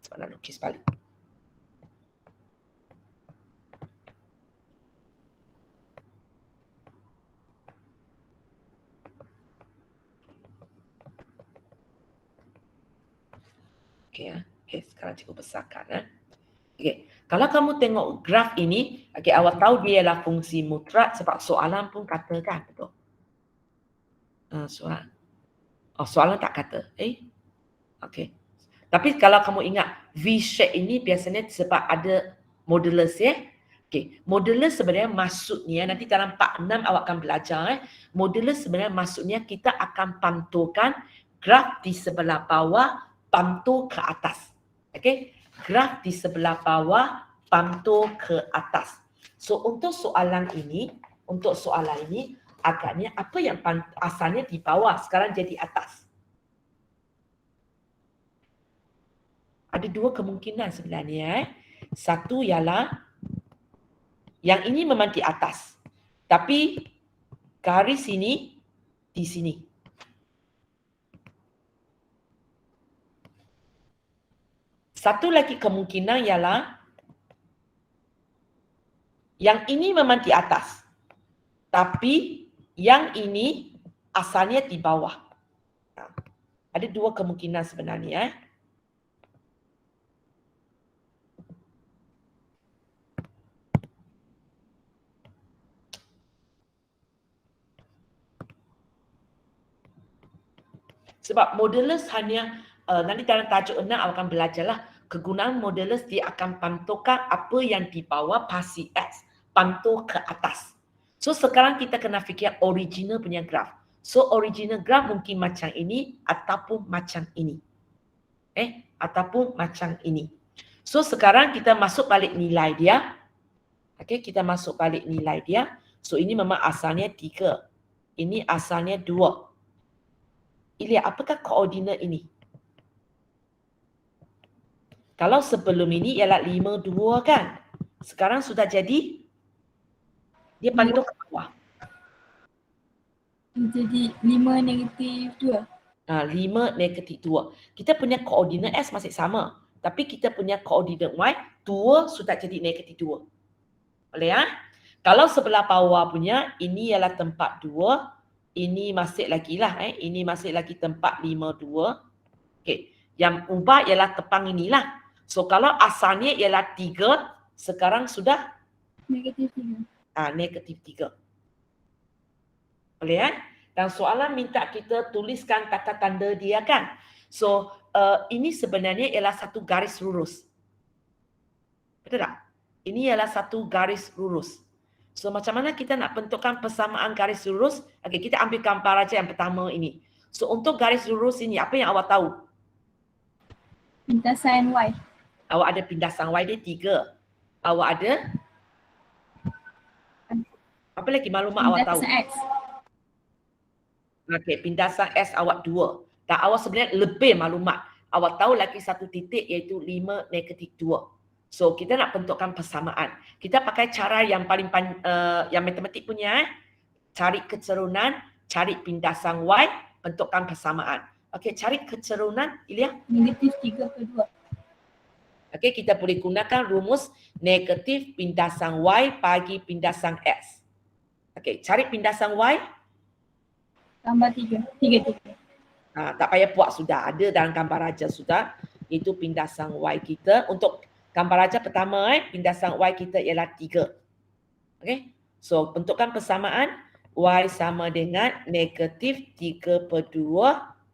sebab nak lukis balik. Okey, sekarang cikgu besarkan Okey, kalau kamu tengok graf ini, awak tahu dia ialah fungsi mutlak sebab soalan pun katakan betul. Soalan tak kata. Okey. Tapi kalau kamu ingat V-shape ini biasanya sebab ada modulus Okey, modulus sebenarnya maksudnya nanti dalam part 6 awak akan belajar modulus sebenarnya maksudnya kita akan pantulkan graf di sebelah bawah pantul ke atas. Okey, graf di sebelah bawah pantul ke atas. So untuk soalan ini agaknya apa yang asalnya di bawah sekarang jadi atas. Ada dua kemungkinan sebenarnya. Satu ialah yang ini memang di atas. Tapi garis ini di sini. Satu lagi kemungkinan ialah yang ini memang di atas. Tapi yang ini asalnya di bawah. Ada dua kemungkinan sebenarnya. Sebab modulus hanya nanti dalam tajuk 6 awak akan belajarlah kegunaan modulus, dia akan pantulkan apa yang di bawah pasti X, pantul ke atas. So sekarang kita kena fikir original punya graf. So original graf mungkin macam ini ataupun macam ini. Ataupun macam ini. So sekarang kita masuk balik nilai dia. Okey, kita masuk balik nilai dia. So ini memang asalnya 3. Ini asalnya 2. Ilya, apakah koordinat ini? Kalau sebelum ini ialah 5, 2 kan? Sekarang sudah jadi dia pantul ke bawah.
Jadi 5 negatif 2.
5 negatif 2. Kita punya koordinat S masih sama. Tapi kita punya koordinat Y, 2 sudah jadi negatif 2. Boleh Kalau sebelah bawah punya, ini ialah tempat 2. Ini masih lagi lah. Ini masih lagi tempat 5, 2. Okey. Yang ubah ialah tepang inilah. So kalau asalnya ialah 3, Sekarang sudah
Negatif 3.
negatif 3. Boleh kan? Dan soalan minta kita tuliskan tata tanda dia kan. So, ini sebenarnya ialah satu garis lurus. Betul tak? Ini ialah satu garis lurus. So, macam mana kita nak bentukkan persamaan garis lurus? Okey, kita ambil gambar aja yang pertama ini. So, untuk garis lurus ini, apa yang awak tahu?
Pintasan Y.
Awak ada pindasan Y dia 3. Awak ada? Apa lagi maklumat awak tahu?
Pintasan X.
Okey, pindasan S awak 2. Dan awak sebenarnya lebih maklumat. Awak tahu lagi satu titik iaitu 5 negatif 2. So, kita nak bentukkan persamaan. Kita pakai cara yang paling yang matematik punya. Cari kecerunan, cari pindasan Y, bentukkan persamaan. Okey, cari kecerunan, Ilya.
Negatif 3/2.
Okey, kita boleh gunakan rumus negatif pindasan Y bagi pindasan X. Okey, cari pindasan Y.
Tambah 3. 3.
Tak payah buat, sudah ada dalam gambar raja sudah. Itu pindasan Y kita. Untuk gambar raja pertama, pindasan Y kita ialah 3. Okey. So, bentukkan persamaan Y sama dengan negatif 3/2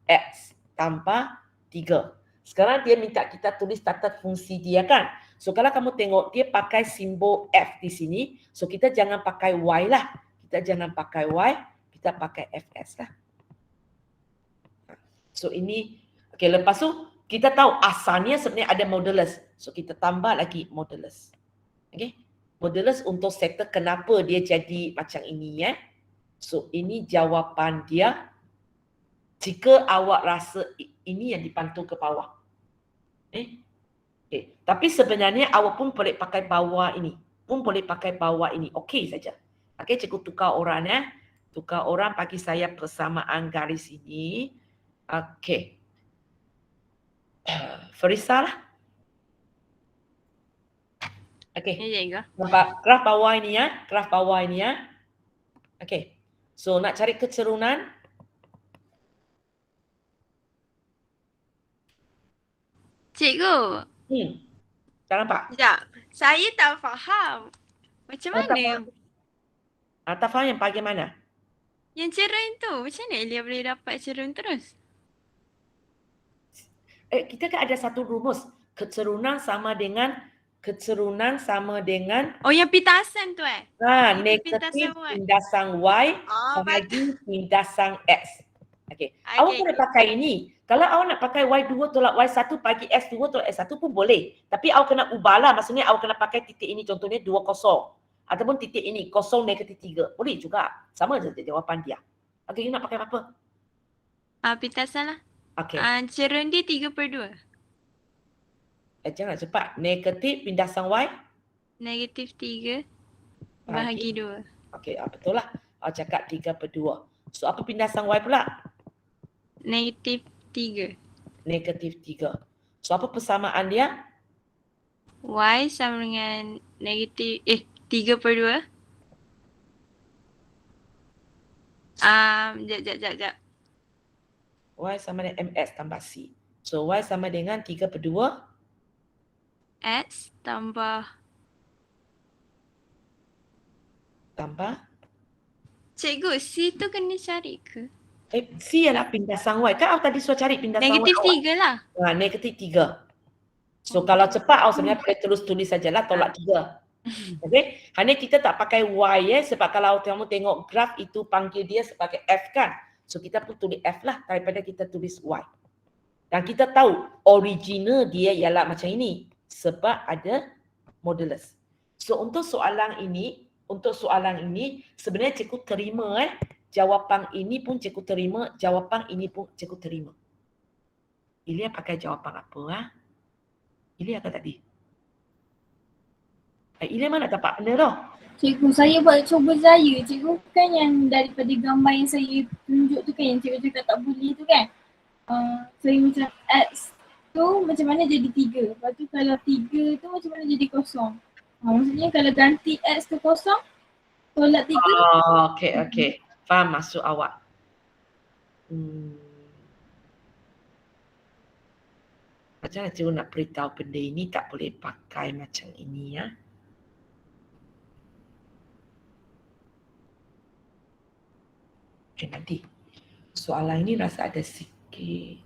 X tambah 3. Sekarang dia minta kita tulis tata fungsi dia kan. So, kalau kamu tengok dia pakai simbol F di sini. So, kita jangan pakai Y lah. Kita jangan pakai Y. Kita pakai Fs lah. So ini, okay, lepas tu kita tahu asalnya sebenarnya ada modulus. So kita tambah lagi modulus. Okay. Modulus untuk settle kenapa dia jadi macam ini . So ini jawapan dia jika awak rasa ini yang dipantul ke bawah. Okay. Tapi sebenarnya awak pun boleh pakai bawah ini. Okey saja. Okay, cikgu tukar orang . Tukar orang bagi saya persamaan garis ini. Okey. Farisa lah. Okey.
Ya, cikgu.
Nampak graf bawah ini graf bawah ini Okey. So nak cari kecerunan.
Cikgu.
Tak nampak?
Sekejap. Saya tak faham. Macam mana?
Tak faham yang bagaimana?
Yang cerun tu, macam mana Elia boleh dapat cerun terus?
Kita kan ada satu rumus. Kecerunan sama dengan
Oh, yang pintasan tu
negatif pindasan Y bagi pindasan X. Okey. Awak boleh pakai ini. Kalau awak nak pakai Y2 tolak Y1 bagi S2 tolak S1 pun boleh. Tapi awak kena ubahlah. Maksudnya awak kena pakai titik ini. Contohnya 2, 0. Ataupun titik ini 0, negatif 3. Boleh juga. Sama saja jawapan dia. Okey, you nak pakai apa?
Pintasan lah.
Okey.
Cerun dia 3/2.
Jangan cepat. Negatif pindasan Y.
Negatif 3 bahagi 2.
Okey, betul lah. Awak cakap 3/2. So, apa pindasan Y pula?
Negatif 3.
Negatif 3. So, apa persamaan dia?
Y sama dengan negatif 3/2. Sekejap.
Y sama dengan MS tambah C. So, Y sama dengan 3/2.
X tambah. Cikgu, C tu kena cari ke?
C ialah pindasan Y. Kan awak tadi suruh cari pindasan
Negatif
Y.
3 lah.
Negatif 3. So, kalau cepat awak sebenarnya boleh terus tulis sajalah tolak 3. Okey, hanya kita tak pakai Y sebab kalau kamu tengok graf itu panggil dia sebagai F kan. So kita pun tulis F lah daripada kita tulis Y. Dan kita tahu original dia ialah macam ini sebab ada modulus. So untuk soalan ini sebenarnya cikgu terima jawapan ini pun cikgu terima, jawapan ini pun cikgu terima. Ilya pakai jawapan apa Ilya kata tadi? Ilya mana dapat benda tu?
Cikgu, saya buat cuba saya. Cikgu kan yang daripada gambar yang saya tunjuk tu kan, yang cikgu cakap tak boleh tu kan. Saya macam X tu macam mana jadi 3. Lepas tu kalau 3 tu macam mana jadi kosong. Maksudnya kalau ganti X tu kosong, tolak 3.
Okey. Faham maksud awak. Macam mana cikgu nak beritahu benda ini tak boleh pakai macam ini Nanti soalan ini rasa ada sikit.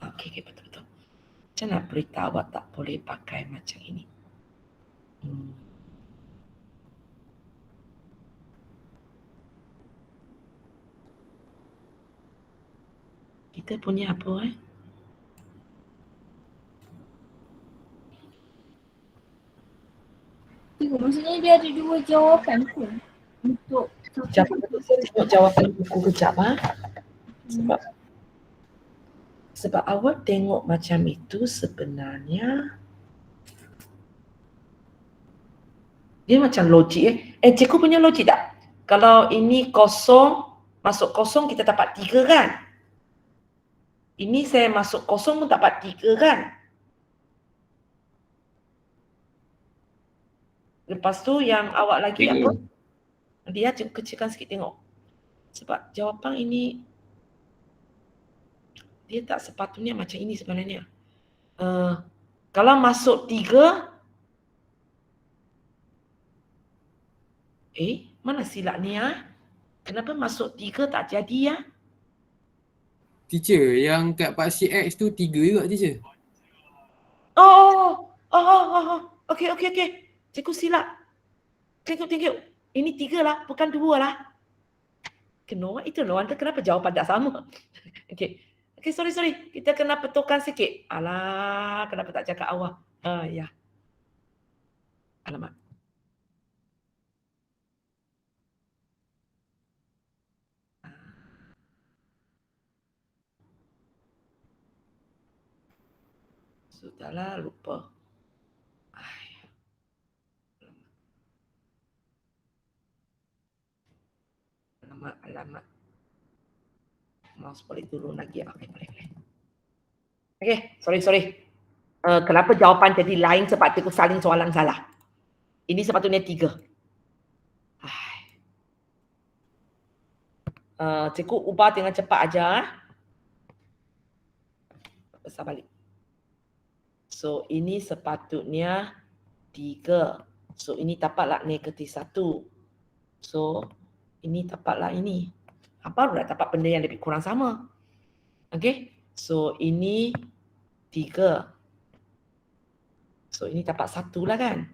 Okey, betul-betul. Macam nak beritahu awak tak boleh pakai macam ini. Kita punya apa
Cikgu, maksudnya dia ada dua jawapan pun untuk
Sekejap, saya tengok jawapan buku kejap Sebab awak tengok macam itu sebenarnya dia macam logik cikgu punya logik tak? Kalau ini kosong, masuk kosong kita dapat 3 kan? Ini saya masuk kosong pun dapat 3 kan? Lepas tu yang awak lagi apa? Dia kecilkan sikit tengok. Sebab jawapan ini dia tak sepatutnya macam ini sebenarnya. Kalau masuk 3, mana silap ni Kenapa masuk 3 tak jadi
Teacher, yang kat Pak X tu 3 juga teacher.
Okey. Cikgu silap. Tengok. Ini 3 lah, bukan 2 lah. Kenapa jawapan tak sama? Okey, sorry. Kita kena betulkan sikit. Alah, kenapa tak cakap awal? Ya. Alamak. Sudahlah, lupa. Alamat. Mouse boleh turun lagi. Okey, boleh. Okey, sorry. Kenapa jawapan jadi lain sebab cikgu salin soalan salah. Ini sepatutnya 3. Cikgu ubah dengan cepat aja. Besar balik. So, ini sepatutnya 3. So, ini dapatlah negatif 1. So, ini dapatlah ini. Baru dah dapat benda yang lebih kurang sama. Okay. So, ini 3. So, ini dapat 1 lah kan.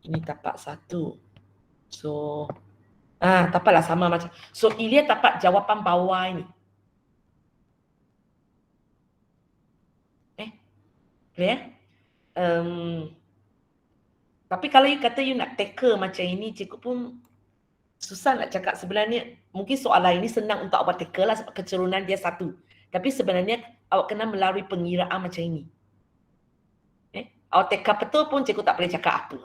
Ini dapat 1. So, dapatlah sama macam. So, Ilya dapat jawapan bawah ini. Clear? Tapi kalau you kata you nak tackle macam ini, cikgu pun susah nak cakap. Sebenarnya mungkin soalan ini senang untuk awak tackle lah sebab kecerunan dia 1. Tapi sebenarnya awak kena melalui pengiraan macam ini. Awak tackle betul pun cikgu tak boleh cakap apa.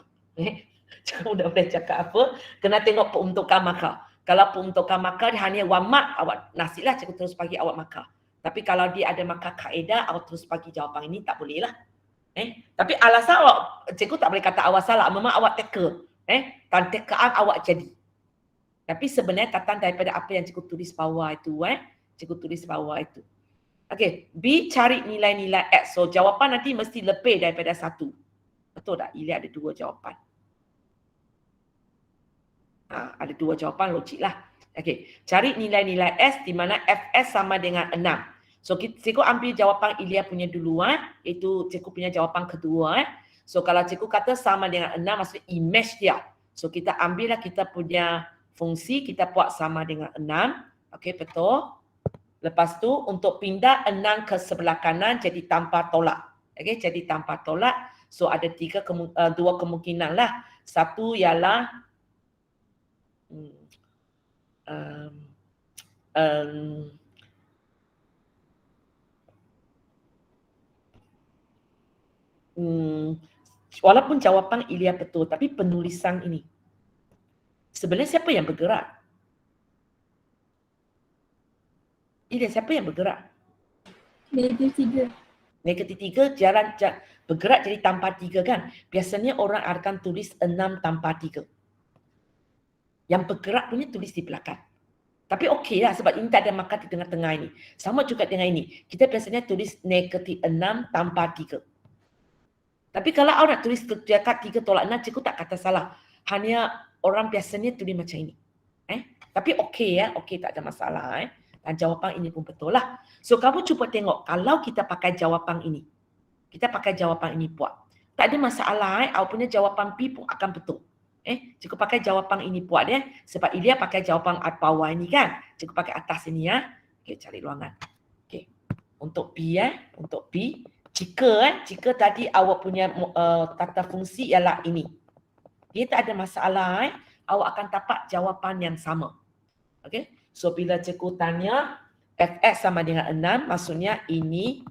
Cikgu tak boleh cakap apa. Kena tengok peruntukan markah. Kalau peruntukan markah dia hanya 1 mark, awak nasiblah cikgu terus bagi awak markah. Tapi kalau dia ada markah kaedah, awak terus bagi jawapan ini, tak boleh lah. Tapi alasan awak, cikgu tak boleh kata awak salah, memang awak tackle. Tantekaan awak jadi. Tapi sebenarnya datang daripada apa yang cikgu tulis bawah itu. Cikgu tulis bawah itu. Okey, B cari nilai-nilai X. So jawapan nanti mesti lebih daripada 1. Betul tak? Ilya ada 2 jawapan. Ada 2 jawapan, logik lah. Okey, cari nilai-nilai S di mana Fs sama dengan 6. So cikgu ambil jawapan Ilya punya dulu. Itu cikgu punya jawapan kedua. So kalau cikgu kata sama dengan 6, maksudnya image dia. So kita ambil lah kita punya fungsi, kita buat sama dengan 6. Okey, betul. Lepas tu untuk pindah 6 ke sebelah kanan jadi tanpa tolak. Okey, jadi tanpa tolak. So ada 2 kemungkinan lah. Satu ialah walaupun jawapan Ilya betul, tapi penulisan ini. Sebenarnya siapa yang bergerak? Ilya, siapa yang bergerak? Negatif 3 jalan bergerak jadi tanpa 3 kan? Biasanya orang akan tulis 6 tanpa 3. Yang bergerak punya tulis di belakang. Tapi okey lah sebab ini tak ada markah di tengah-tengah ini. Sama juga dengan ini. Kita biasanya tulis negatif 6 tanpa 3. Tapi kalau awak nak tulis dekat 3 tolak 6, cikgu tak kata salah. Hanya orang biasanya tulis macam ini. Tapi okey ya, okey tak ada masalah Dan jawapan ini pun betul lah. So kamu cuba tengok kalau kita pakai jawapan ini. Kita pakai jawapan ini buat. Tak ada masalah awak punya jawapan B pun akan betul. Cukup pakai jawapan ini buat sebab Ilya pakai jawapan bawah ini kan. Cukup pakai atas ini ya. Okey, cari ruangan. Okey. Untuk B untuk B, jika tadi awak punya tata fungsi ialah ini. Dia tak ada masalah awak akan dapat jawapan yang sama. Okey. So bila cikgu tanya fx sama dengan 6, maksudnya ini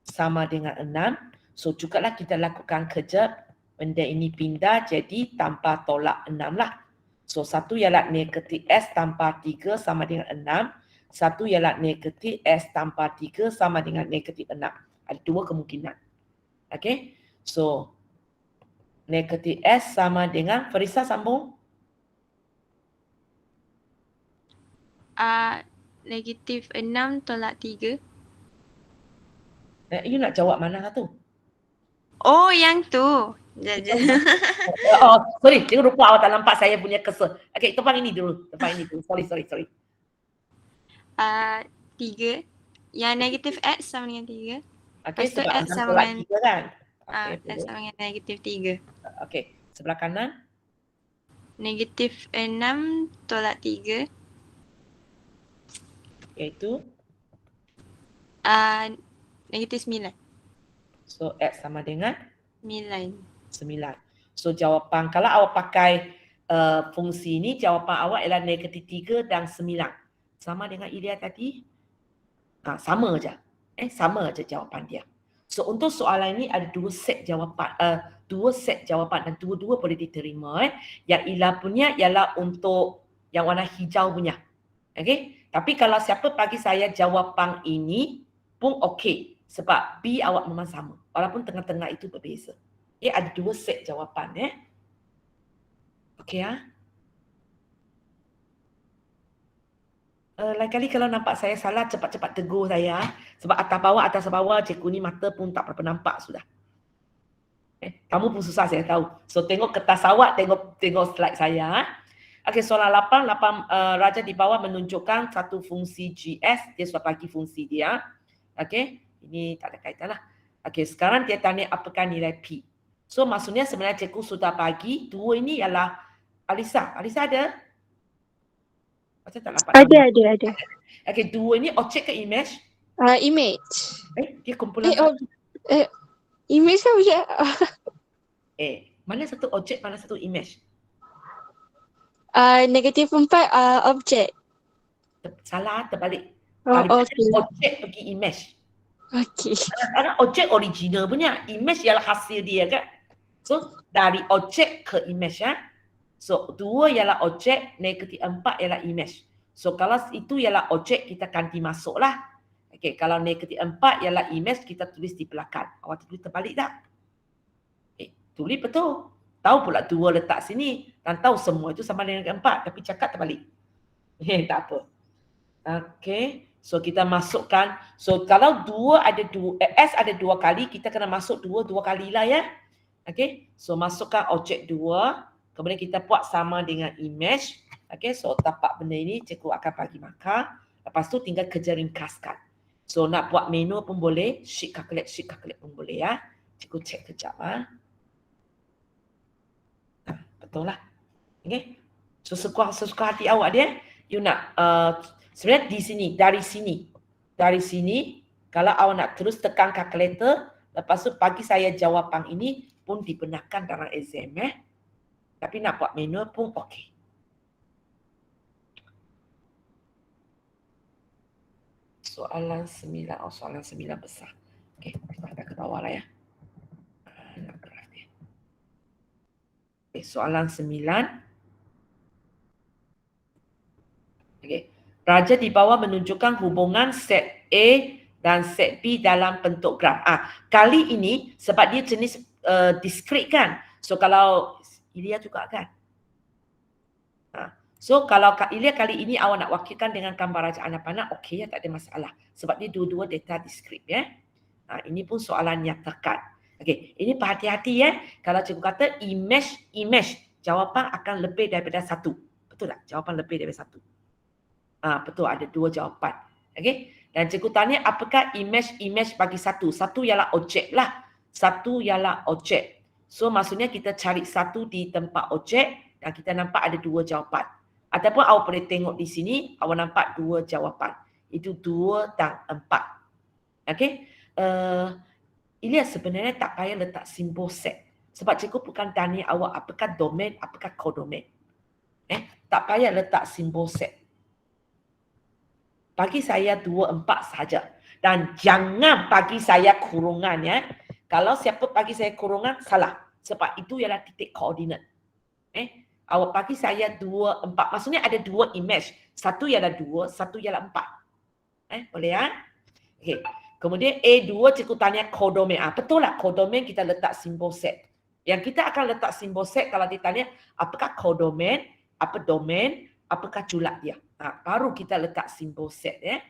sama dengan 6. So jugalah kita lakukan kerja benda ini pindah jadi tanpa tolak 6 lah. So satu ialah negatif S tanpa 3 sama dengan 6. Satu ialah negatif S tanpa 3 sama dengan negatif 6. Ada dua kemungkinan. Okey. So negatif S sama dengan, Farisa sambung.
Negatif 6 tolak 3.
You nak jawab mana tu?
Oh, yang tu.
Oh, sorry. Jangan lupa awak tak nampak saya punya cursor. Okey, tempat ini dulu. Sorry.
3. Yang negatif X sama dengan 3.
Okey,
Lepas tu
sebab
X
6
sama
tolak
dengan
3 kan?
X sama dengan negatif 3.
Okey, sebelah kanan.
Negatif 6 tolak 3.
Iaitu,
Negatif 9.
so X sama dengan
9.
9. So jawapan, kalau awak pakai fungsi ini, jawapan awak ialah negatif 3 dan 9. Sama dengan Ilya tadi? Sama je. Sama je jawapan dia. So untuk soalan ini ada dua set jawapan dan dua-dua boleh diterima. Yang Ilya punya ialah untuk yang warna hijau punya. Okey? Tapi kalau siapa bagi saya jawapan ini pun okey. Sebab B awak memang sama. Walaupun tengah-tengah itu berbeza. Ada dua set jawapan. Okey lain kali kalau nampak saya salah, cepat-cepat tegur saya. Sebab atas bawah, cikgu ni mata pun tak berapa nampak sudah. Kamu pun susah saya tahu. So tengok kertas awak, tengok slide saya. Okey, soalan 8, Raja di bawah menunjukkan satu fungsi GS. Dia sudah bagi fungsi dia. Okey, ini tak ada kaitan lah. Okey, sekarang dia tanya apakah nilai P. So maksudnya sebenarnya cikgu sudah bagi. Dua ini ialah Alisa. Alisa ada? Macam tak nampak.
Ada.
Okey, dua ini objek ke image?
Image.
Dia kumpulan
Image kan objek.
Mana satu objek, mana satu image?
Negatif 4 objek.
Salah, terbalik.
Okey.
Objek pergi image.
Okey.
Kadang-kadang objek original punya, image ialah hasil dia kan. So dari objek ke image So 2 ialah objek, negatif 4 ialah image. So kalau itu ialah objek, kita ganti masuk lah. Okey, kalau negatif 4 ialah image, kita tulis di belakang. Awak tulis terbalik tak? Tulis betul. Tahu pula 2 letak sini. Dan tahu semua itu sama dengan 4. Tapi cakap terbalik. Tak apa. Okey. So kita masukkan. So kalau S ada 2 kali, kita kena masuk 2 kali lah ya. Okey. So masukkan objek 2. Kemudian kita buat sama dengan image. Okey. So tapak benda ini cikgu akan bagi markah. Lepas tu tinggal kerja ringkaskan. So nak buat menu pun boleh. Sheet calculate pun boleh ya. Cikgu cek kejap betul lah. Okay. So sesuka hati awak dia. You nak sebenarnya dari sini kalau awak nak terus tekan calculator, lepas tu bagi saya jawapan ini pun dibenarkan dalam exam Tapi nak buat manual pun okey. Soalan 9, soalan 9 besar. Okey, kita ke bawah lah ya. Okay, soalan 9. Okay. Raja di bawah menunjukkan hubungan set A dan set B dalam bentuk graf. Kali ini sebab dia jenis discrete kan. So kalau Ilya juga kan. So kalau Ilya kali ini awak nak wakilkan dengan gambar Raja anak-anak, okey ya, tak ada masalah. Sebab dia dua-dua data discrete ya. Ini pun soalan yang tekan. Okey, ini berhati-hati ya. Kalau cikgu kata image, jawapan akan lebih daripada 1. Betul tak? Jawapan lebih daripada 1. Betul, ada 2 jawapan. Okey. Dan cikgu tanya apakah image bagi 1? 1 ialah objek lah. 1 ialah objek. So maksudnya kita cari 1 di tempat objek dan kita nampak ada 2 jawapan. Ataupun awak boleh tengok di sini, awak nampak 2 jawapan. Itu 2 dan 4. Okey. Ilyas sebenarnya tak payah letak simbol set. Sebab cikgu bukan tanya awak apakah domain, apakah kodomain. Tak payah letak simbol set. Bagi saya 2, 4 sahaja. Dan jangan bagi saya kurungan ya. Kalau siapa bagi saya kurungan, salah. Sebab itu ialah titik koordinat. Awak bagi saya 2, 4. Maksudnya ada 2 image. 1 ialah 2, 1 ialah 4. Boleh ya? Okey. Kemudian A2 cikgu tanya kodomain. Betul lah kodomain kita letak simbol set. Yang kita akan letak simbol set kalau ditanya apakah kodomain, apa domain, apakah julat dia. Baru kita letak simbol set ya.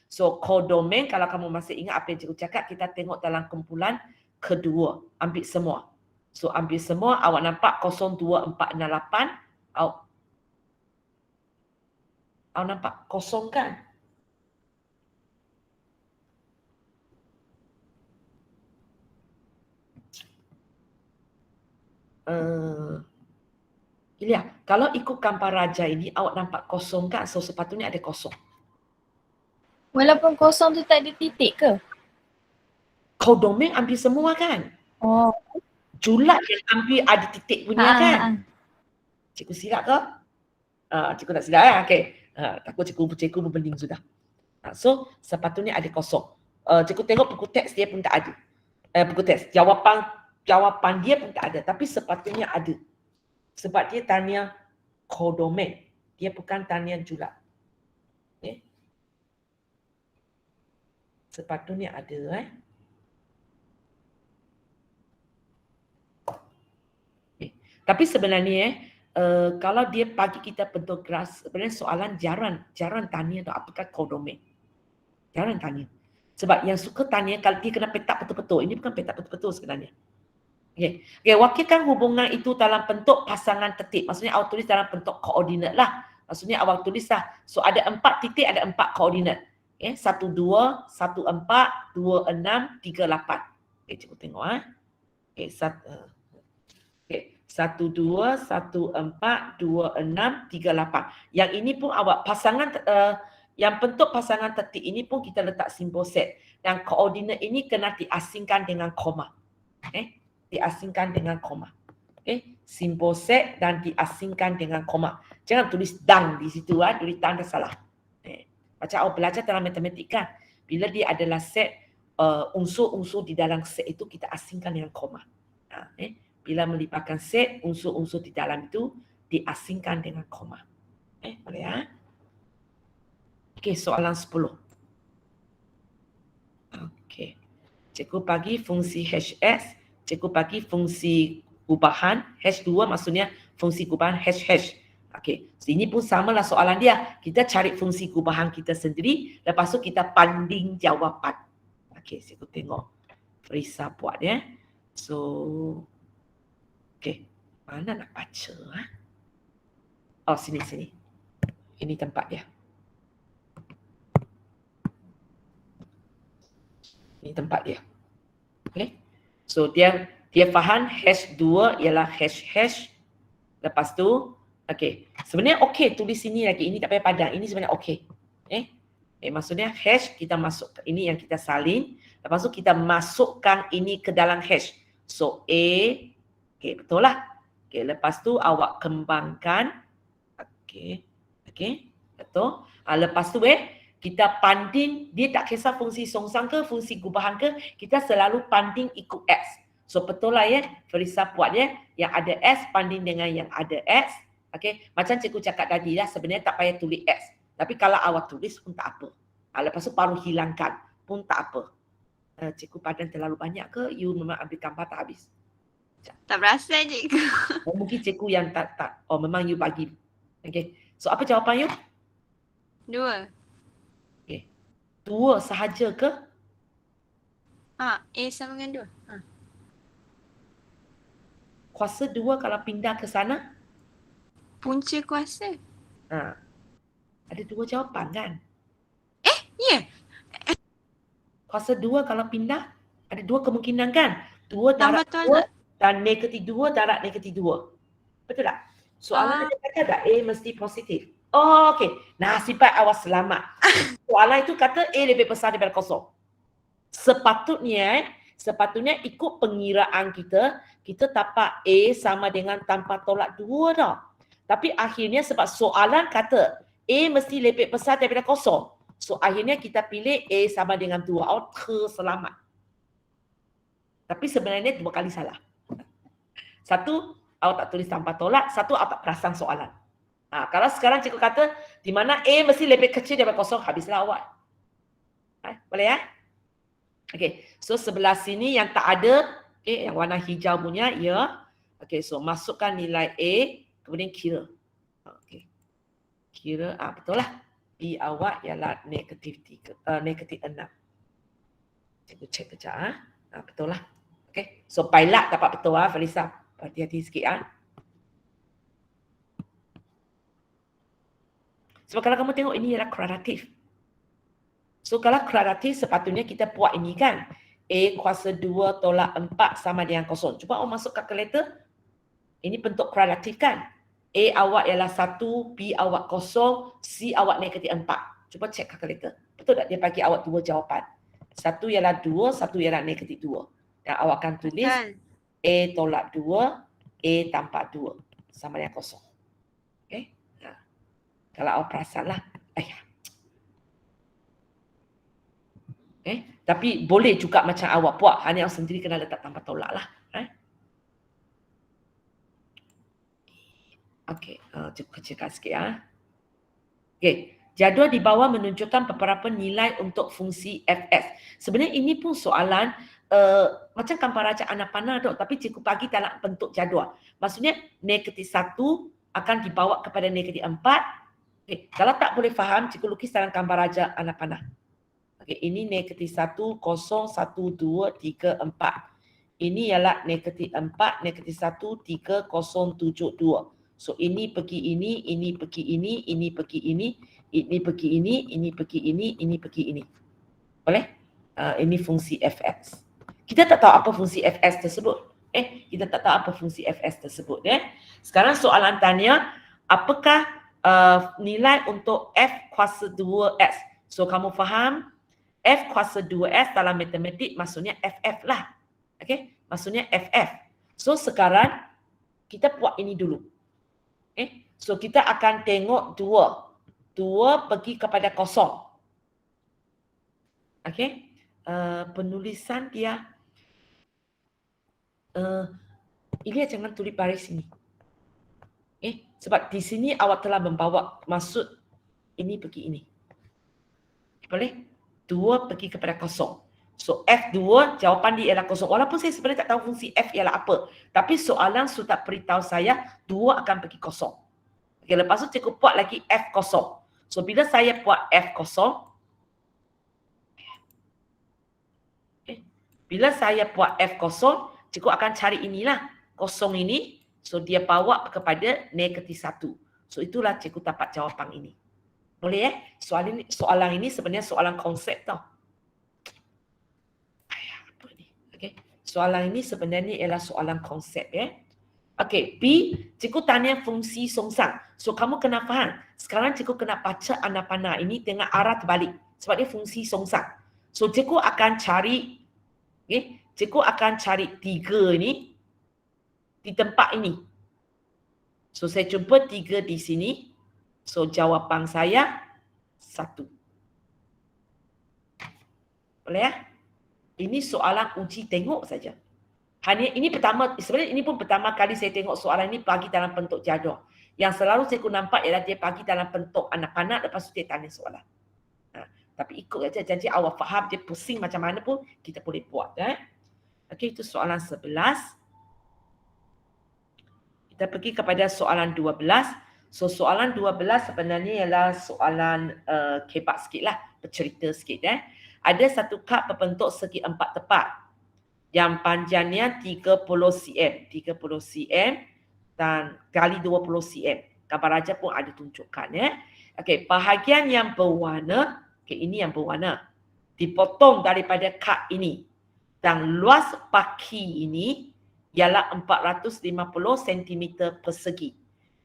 So kodomain kalau kamu masih ingat apa yang cikgu cakap, kita tengok dalam kumpulan kedua. Ambil semua. So ambil semua, awak nampak 02468. Awak nampak kosong kan? Ilya, kalau ikut gambar raja ini awak nampak kosong kan? So sepatutnya ada kosong.
Walaupun kosong tu tak ada titik ke?
Kodomain ambil semua kan?
Oh.
Julat yang ambil ada titik punya kan? Cikgu silap ke? Cikgu tak silap ya? Okey. Takut cikgu berbening sudah. So sepatutnya ada kosong. Cikgu tengok buku teks dia pun tak ada. Buku teks. Jawapan dia pun tak ada. Tapi sepatutnya ada. Sebab dia tanya kodomain. Dia bukan tanya julat. Okay. Sepatutnya ada. Okay. Tapi sebenarnya kalau dia bagi kita bentuk graf, sebenarnya soalan jarang tanya tu apakah kodomain. Jarang tanya. Sebab yang suka tanya kalau dia kena petak betul-betul. Ini bukan petak betul-betul sebenarnya. Okay. Wakilkan hubungan itu dalam bentuk pasangan tertib. Maksudnya awak tulis dalam bentuk koordinat lah. Maksudnya awak tulis lah. So ada 4 titik, ada 4 koordinat. 1, 2, 1, 4, 2, 6, 3, 8. Cikgu tengok. 1, 2, 1, 4, 2, 6, 3, 8. Yang ini pun awak pasangan, yang bentuk pasangan tertib ini pun kita letak simbol set. Dan koordinat ini kena diasingkan dengan koma. Diasingkan dengan koma. Simbol set dan diasingkan dengan koma. Jangan tulis dan di situ, tulis dan dah salah. Macam awak belajar dalam matematik kan, bila dia adalah set, unsur-unsur di dalam set itu kita asingkan dengan koma. Bila melibatkan set, unsur-unsur di dalam itu diasingkan dengan koma. Boleh ya? Okey, soalan 10. Okey. Cikgu bagi fungsi HS. Cikgu bagi fungsi gubahan, H2 maksudnya fungsi gubahan H. Okey, so ini pun samalah soalan dia. Kita cari fungsi gubahan kita sendiri, lepas tu kita banding jawapan. Okey, cikgu tengok. Frisa buat ya. So, okey, mana nak baca? Oh, sini. Ini tempat dia. Ini tempat dia. Okey. So dia faham H2 ialah H. Lepas tu, okey. Sebenarnya okey tulis sini lagi. Ini tak payah padang. Ini sebenarnya okey. Maksudnya H kita masuk ini yang kita salin. Lepas tu kita masukkan ini ke dalam H. So A, okey betul lah. Okey, lepas tu awak kembangkan. Okey. Betul. Lepas tu kita banding, dia tak kisah fungsi songsang ke, fungsi gubahan ke, kita selalu banding ikut X. So betul lah ya, Farisa buat ya, yang ada S banding dengan yang ada X. Okay, macam cikgu cakap tadi lah, sebenarnya tak payah tulis X. Tapi kalau awak tulis pun tak apa. Lepas tu baru hilangkan pun tak apa. Cikgu padan terlalu banyak ke, you memang ambil gambar tak habis?
Tak berasa cikgu.
Mungkin cikgu yang tak. Oh memang you bagi. Okay, so apa jawapan you?
2.
2 sahaja ke?
A sama dengan 2.
Kuasa 2 kalau pindah ke sana?
Punca kuasa.
Ada dua jawapan kan?
Ya.
Kuasa 2 kalau pindah, ada dua kemungkinan kan? 2
Tambah
darab 2
tolak.
dan negatif 2 darab negatif 2. Betul tak? Soalan ada kata tak A mesti positif. Oh, okey. Nasib baik awak selamat. Soalan itu kata A lebih besar daripada kosong. Sepatutnya ikut pengiraan kita dapat A sama dengan tanpa tolak 2 dah. Tapi akhirnya sebab soalan kata A mesti lebih besar daripada kosong. So akhirnya kita pilih A sama dengan 2. Awak terselamat. Tapi sebenarnya 2 kali salah. Satu, awak tak tulis tanpa tolak. Satu, awak tak perasan soalan. Kalau sekarang cikgu kata di mana A mesti lebih kecil daripada kosong, habislah awak. Boleh ya? Okey, so sebelah sini yang tak ada, yang warna hijau punya, ya. Okey, so masukkan nilai A, kemudian kira. Okey. Kira, betul lah. B awak ialah negatif 6. Cikgu cek kejap. Betul lah. Okey, so pilot dapat betul Felisa. Hati-hati sikit Sebab kalau kamu tengok ini ialah kuadratif. So kalau kuadratif sepatutnya kita buat ini kan. A kuasa 2 tolak 4 sama dengan kosong. Cuba awak masuk kalkulator. Ini bentuk kuadratif kan. A awak ialah 1, B awak kosong, C awak negatif 4. Cuba cek kalkulator. Betul tak dia bagi awak dua jawapan? Satu ialah 2, satu ialah negatif 2. Dan awak akan tulis A tolak 2, A tambah 2 sama dengan kosong. Okay? Kalau awak perasan lah. Tapi boleh juga macam awak buat. Hanya awak sendiri kena letak tanpa tolak lah. Okey, cuba kecilkan sikit Okey, jadual di bawah menunjukkan beberapa nilai untuk fungsi fs. Sebenarnya ini pun soalan macam gambar raja anak panah dok, tapi cikgu bagi dalam bentuk jadual. Maksudnya negatif 1 akan dibawa kepada negatif 4. Okay. Kalau tak boleh faham, cikgu lukis dalam gambar raja anak panah. Okay. Ini negatif 1, 0, 1, 2, 3, 4. Ini ialah negatif 4, negatif 1, 3, 0, 7, 2. So ini pergi ini pergi ini pergi ini pergi ini pergi ini pergi ini. Boleh? Ini fungsi fs. Kita tak tahu apa fungsi fs tersebut. Kita tak tahu apa fungsi fs tersebut. Sekarang soalan tanya, apakah nilai untuk f kuasa 2s? So kamu faham? F kuasa 2s dalam matematik maksudnya ff lah. Okay? Maksudnya ff. So sekarang kita buat ini dulu. So kita akan tengok 2 pergi kepada kosong. Okay? Penulisan dia Ilya jangan tulis baris ini. Sebab di sini awak telah membawa maksud ini pergi ini. Boleh? 2 pergi kepada kosong. So F2 jawapan dia ialah kosong. Walaupun saya sebenarnya tak tahu fungsi F ialah apa. Tapi soalan sudah beritahu saya 2 akan pergi kosong. Okay, lepas tu cikgu buat lagi F kosong. So bila saya buat F kosong. Bila saya buat F kosong, cikgu akan cari inilah. Kosong ini. So dia bawa kepada negatif 1. So itulah cikgu dapat jawapan ini. Boleh soalan ini sebenarnya soalan konsep tau. Apa ni? Okay. Soalan ini sebenarnya ialah soalan konsep Okey, B, cikgu tanya fungsi songsang. So kamu kena faham. Sekarang cikgu kena baca anak panah ini dengan arah terbalik. Sebab dia fungsi songsang. So cikgu akan cari, cikgu akan cari 3 ni di tempat ini. So saya jumpa 3 di sini. So jawapan saya 1. Boleh Ini soalan uji tengok saja. Hanya ini sebenarnya ini pun pertama kali saya tengok soalan ini bagi dalam bentuk jadual. Yang selalu saya nampak ialah dia bagi dalam bentuk anak panah, lepas tu dia tanya soalan. Tapi ikut saja, janji awak faham, dia pusing macam mana pun kita boleh buat. Okey, itu soalan 11. Kita pergi kepada soalan 12. So soalan 12 sebenarnya ialah soalan kepak sikit lah, bercerita sikit. Ada satu kad berbentuk segi 4 tepat. Yang panjangnya 30 cm dan kali 20 cm. Gambar raja pun ada tunjukkan ya. Okey, bahagian yang berwarna, okey ini yang berwarna. Dipotong daripada kad ini. Dan luas paki ini ialah 450 cm persegi.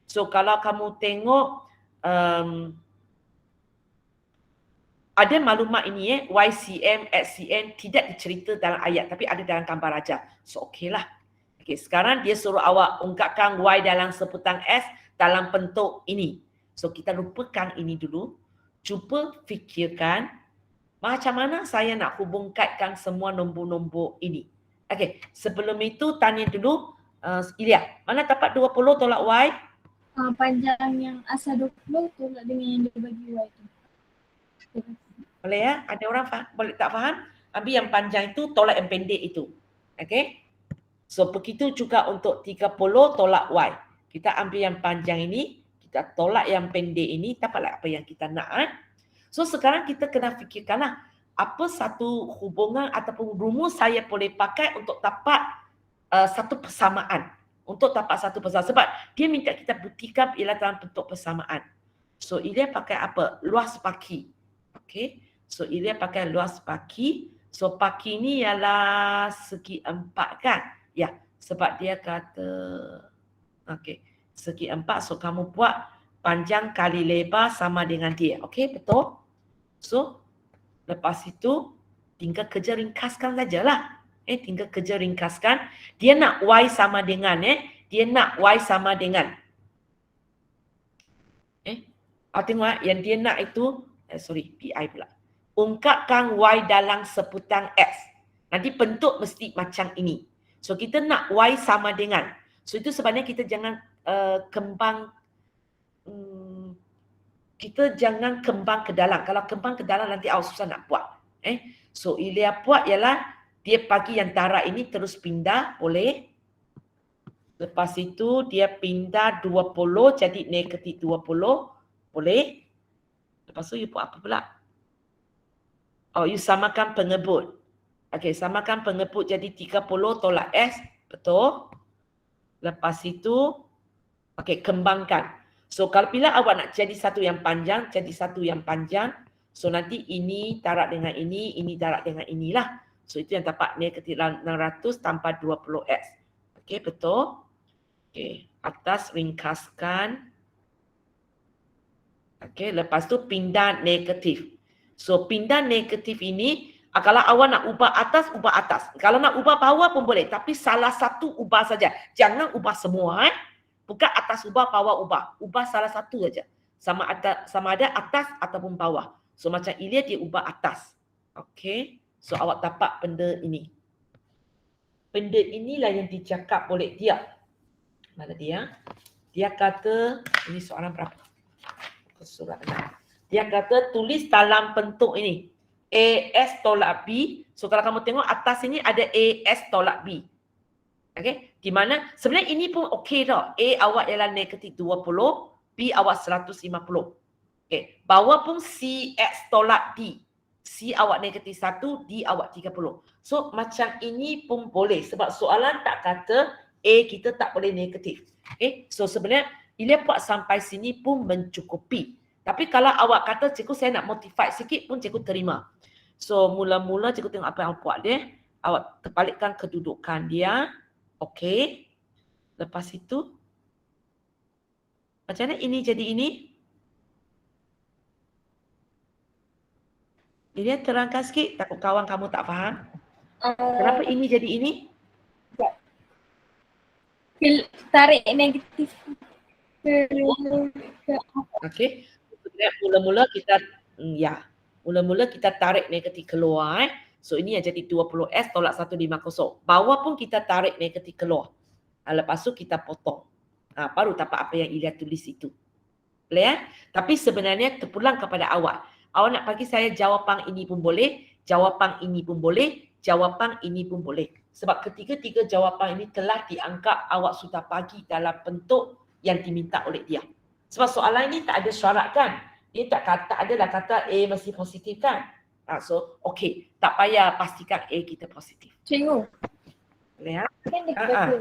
So kalau kamu tengok ada maklumat ini YCM, XCM tidak dicerita dalam ayat tapi ada dalam gambar raja. So okeylah. Okey, sekarang dia suruh awak ungkapkan Y dalam sebutan S dalam bentuk ini. So kita lupakan ini dulu. Cuba fikirkan macam mana saya nak hubungkaitkan semua nombor-nombor ini. Okey, sebelum itu tanya dulu Ilya, mana dapat 20 tolak Y?
Panjang yang asal 20 tolak dengan yang dia bagi Y tu.
Boleh ya? Ada orang boleh tak faham? Ambil yang panjang itu tolak yang pendek itu. Okey? So begitu juga untuk 30 tolak Y. Kita ambil yang panjang ini, kita tolak yang pendek ini, dapatlah apa yang kita nak. So sekarang kita kena fikirkanlah apa satu hubungan ataupun rumus saya boleh pakai untuk dapat satu persamaan. Untuk dapat satu persamaan. Sebab dia minta kita buktikan ialah dalam bentuk persamaan. So Ilya pakai apa? Luas paki. Okey. So Ilya pakai luas paki. So paki ni ialah segi 4 kan? Ya, sebab dia kata okey, segi 4. So kamu buat panjang kali lebar sama dengan dia. Okey, betul? So lepas itu tinggal kerja ringkaskan sajalah. Tinggal kerja ringkaskan. Dia nak Y sama dengan dia nak Y sama dengan tengok yang dia nak itu PI pula. Ungkapkan Y dalam sebutan X. Nanti bentuk mesti macam ini. So kita nak Y sama dengan. So itu sebabnya kita jangan kita jangan kembang ke dalam. Kalau kembang ke dalam nanti awak susah nak buat. So Ilya buat ialah dia bagi yang darab ini terus pindah, boleh. Lepas itu dia pindah 20 jadi negatif 20, boleh. Lepas tu you buat apa pula? Oh, you samakan pengebut. Okey, samakan pengebut jadi 30 tolak S, betul. Lepas itu, okey, kembangkan. So kalau bila awak nak jadi satu yang panjang, jadi satu yang panjang. So nanti ini darab dengan ini darab dengan inilah. So itu yang dapat negatif 600 tanpa 20x. Okey, betul. Okey, atas ringkaskan. Okey, lepas tu pindah negatif. So pindah negatif ini, kalau awak nak ubah atas. Kalau nak ubah bawah pun boleh, tapi salah satu ubah saja. Jangan ubah semua. Bukan atas ubah, bawah ubah. Ubah salah satu saja. Sama ada atas ataupun bawah. So macam Ilya dia ubah atas. Okey. So awak dapat benda ini. Benda inilah yang dicakap oleh dia. Mana dia? Dia kata, ini soalan berapa? Surat 6. Dia kata tulis dalam bentuk ini. AS tolak B. So kalau kamu tengok atas ini ada AS tolak B. Okey. Di mana sebenarnya ini pun okey tau. A awak ialah negatif 20. B awak 150. Okey. Bawah pun CX tolak D. C awak negatif 1, D awak 30. So macam ini pun boleh. Sebab soalan tak kata A kita tak boleh negatif. Okay. So sebenarnya Ilya buat sampai sini pun mencukupi. Tapi kalau awak kata cikgu saya nak modify sikit pun cikgu terima. So mula-mula cikgu tengok apa yang awak buat dia. Awak terbalikkan kedudukan dia. Okey. Lepas itu macam mana ini jadi ini? Ilya terangkan sikit, takut kawan kamu tak faham. Kenapa ini jadi ini?
Tarik negatif.
Okey. Mula-mula kita tarik negatif keluar. So ini yang jadi 20S tolak 150. Bawah pun kita tarik negatif keluar. Lepas tu kita potong. Baru dapat apa yang Ilya tulis itu. Boleh ya? Tapi sebenarnya terpulang kepada awak. Awak nak bagi saya jawapan ini pun boleh, jawapan ini pun boleh, jawapan ini pun boleh. Sebab ketiga-tiga jawapan ini telah dianggap awak sudah bagi dalam bentuk yang diminta oleh dia. Sebab soalan ini tak ada syarat kan. Dia tak adalah kata A mesti positif kan. So okey, tak payah pastikan A kita positif.
Cikgu,
Boleh ya?
kan dia kata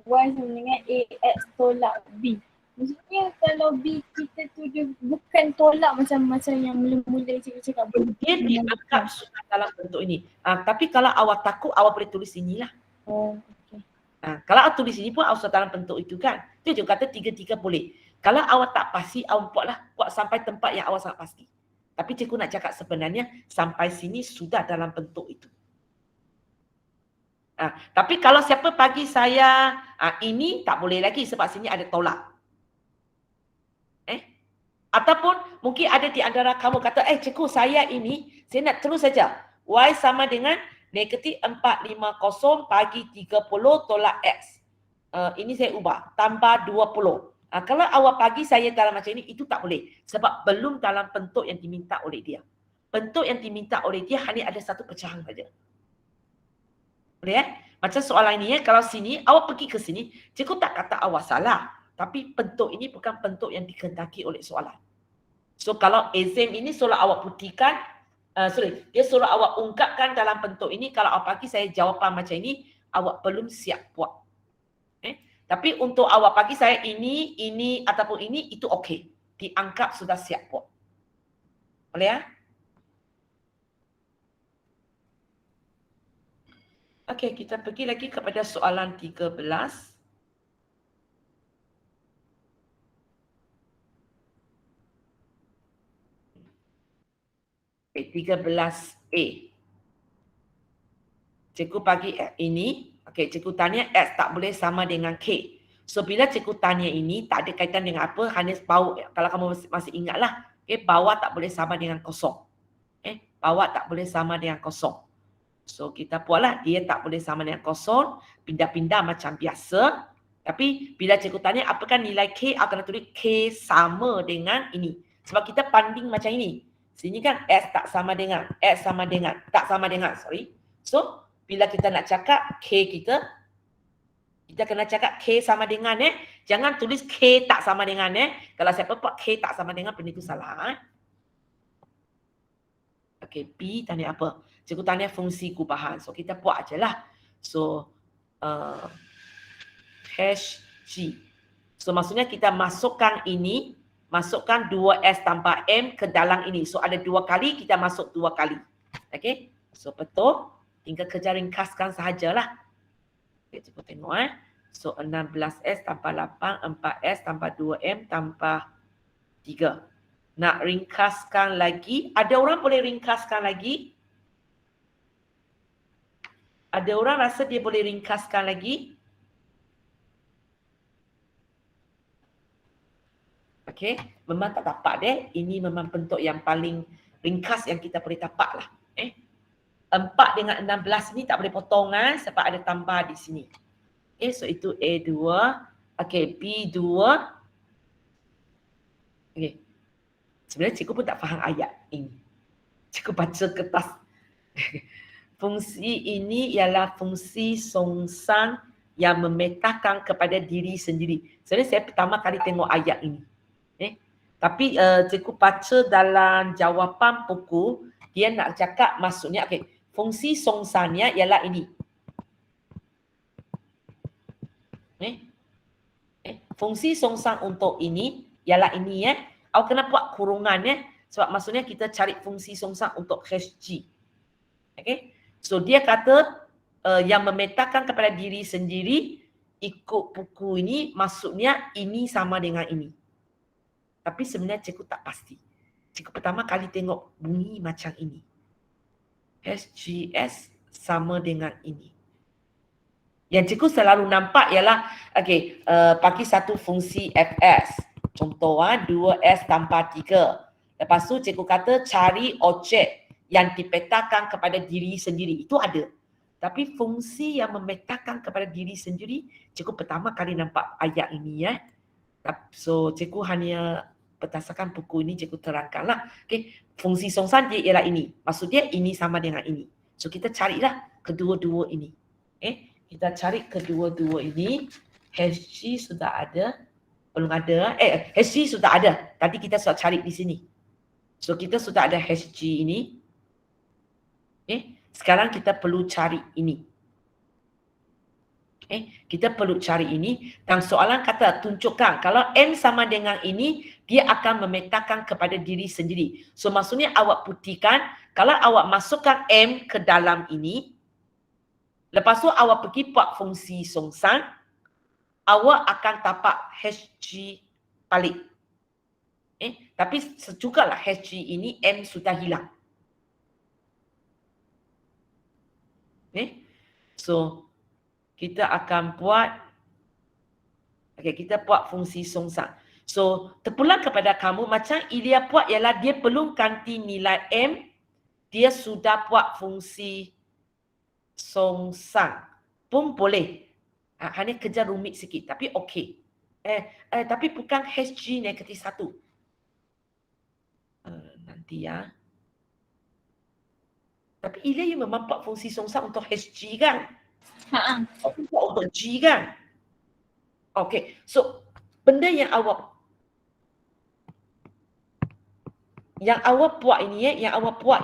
Y sama dengan AX tolak B. Maksudnya kalau B kita tu dia bukan tolak macam yang mula-mula cikgu cakap.
Dia dianggap sudah dalam bentuk ini. Tapi kalau awak takut, awak boleh tulis inilah.
Oh, okay.
Kalau awak tulis ini pun awak sudah dalam bentuk itu kan. Itu juga kata tiga-tiga boleh. Kalau awak tak pasti, awak buat sampai tempat yang awak sangat pasti. Tapi cikgu nak cakap sebenarnya sampai sini sudah dalam bentuk itu. Tapi kalau siapa bagi saya ini tak boleh lagi sebab sini ada tolak. Ataupun mungkin ada di antara kamu kata, cikgu saya ini, saya nak terus saja. Y sama dengan negatif 450 bagi 30 tolak X. Ini saya ubah, tambah 20. Kalau awak bagi saya dalam macam ini, itu tak boleh. Sebab belum dalam bentuk yang diminta oleh dia. Bentuk yang diminta oleh dia hanya ada satu pecahan saja. Boleh Macam soalan ini kalau sini, awak pergi ke sini, cikgu tak kata awak salah. Tapi bentuk ini bukan bentuk yang dikehendaki oleh soalan. So kalau exam ini soalan awak putihkan, dia suruh awak ungkapkan dalam bentuk ini, kalau awak bagi saya jawapan macam ini, awak belum siap buat. Tapi untuk awak bagi saya ini ataupun ini, itu okey. Dianggap sudah siap buat. Boleh ya? Okey, kita pergi lagi kepada soalan 13. Okay, 13A. Cikgu bagi ini, cikgu tanya X tak boleh sama dengan K. So bila cikgu tanya ini tak ada kaitan dengan apa, hanya bawah, kalau kamu masih ingatlah, bawah tak boleh sama dengan kosong. Bawah tak boleh sama dengan kosong. So kita buatlah dia tak boleh sama dengan kosong, pindah-pindah macam biasa. Tapi bila cikgu tanya apakah nilai K, akan tulis K sama dengan ini. Sebab kita banding macam ini. Sini kan S tak sama dengan, S sama dengan, tak sama dengan, So, bila kita nak cakap K kita kena cakap K sama dengan, Jangan tulis K tak sama dengan, Kalau siapa buat K tak sama dengan, benda itu salah, Okey, B tanya apa? Cikgu tanya fungsi kubahan. So, kita buat je lah. So, HG. So, maksudnya kita masukkan ini, masukkan 2S tanpa M ke dalam ini. So, ada 2 kali, kita masuk 2 kali. Okay? So, betul. Tinggal kerja ringkaskan sahajalah. Okay, cuba tengok. So, 16S tambah 8, 4S tambah 2M tambah 3. Nak ringkaskan lagi. Ada orang boleh ringkaskan lagi? Ada orang rasa dia boleh ringkaskan lagi? Okay, memang tak dapat deh. Ini memang bentuk yang paling ringkas yang kita boleh dapat lah. 4 dengan 16 ni tak boleh potong sebab ada tambah di sini. Okay, so itu A2. Okay, B2. Okay. Sebenarnya cikgu pun tak faham ayat ini. Cikgu baca kertas. Fungsi ini ialah fungsi songsang yang memetakan kepada diri sendiri. Sebenarnya saya pertama kali tengok ayat ini. Tapi cikgu baca dalam jawapan buku, dia nak cakap maksudnya, fungsi songsangnya ialah ini. Fungsi songsang untuk ini ialah ini. Awak kena buat kurungan sebab maksudnya kita cari fungsi songsang untuk HG. Okay? So dia kata yang memetakan kepada diri sendiri ikut buku ini maksudnya ini sama dengan ini. Tapi sebenarnya cikgu tak pasti. Cikgu pertama kali tengok bunyi macam ini. HGS sama dengan ini. Yang cikgu selalu nampak ialah bagi satu fungsi FS. Contoh 2S tambah 3. Lepas tu cikgu kata cari objek yang dipetakan kepada diri sendiri. Itu ada. Tapi fungsi yang memetakan kepada diri sendiri, cikgu pertama kali nampak ayat ini. So cikgu hanya berdasarkan buku ini cikgu terangkanlah. Fungsi songsang dia ialah ini. Maksud dia ini sama dengan ini. So kita carilah kedua-dua ini. Kita cari kedua-dua ini. HG sudah ada. Belum ada. HG sudah ada. Tadi kita sudah cari di sini. So kita sudah ada HG ini. Sekarang kita perlu cari ini. Kita perlu cari ini dan soalan kata tunjukkan kalau M sama dengan ini dia akan memetakan kepada diri sendiri. So maksudnya awak buktikan kalau awak masukkan M ke dalam ini, lepas tu awak pergi buat fungsi songsang, awak akan dapat HG balik. Tapi sejugalah HG ini M sudah hilang. So kita akan buat, kita buat fungsi songsang. So, terpulang kepada kamu, macam Ilya buat ialah dia belum ganti nilai M, dia sudah buat fungsi songsang. Pun boleh. Hanya kerja rumit sikit, tapi okey. Tapi bukan HG negatif 1. Nanti ya. Tapi Ilya memang buat fungsi songsang untuk HG kan? Untuk G kan? Okey, so benda yang awak buat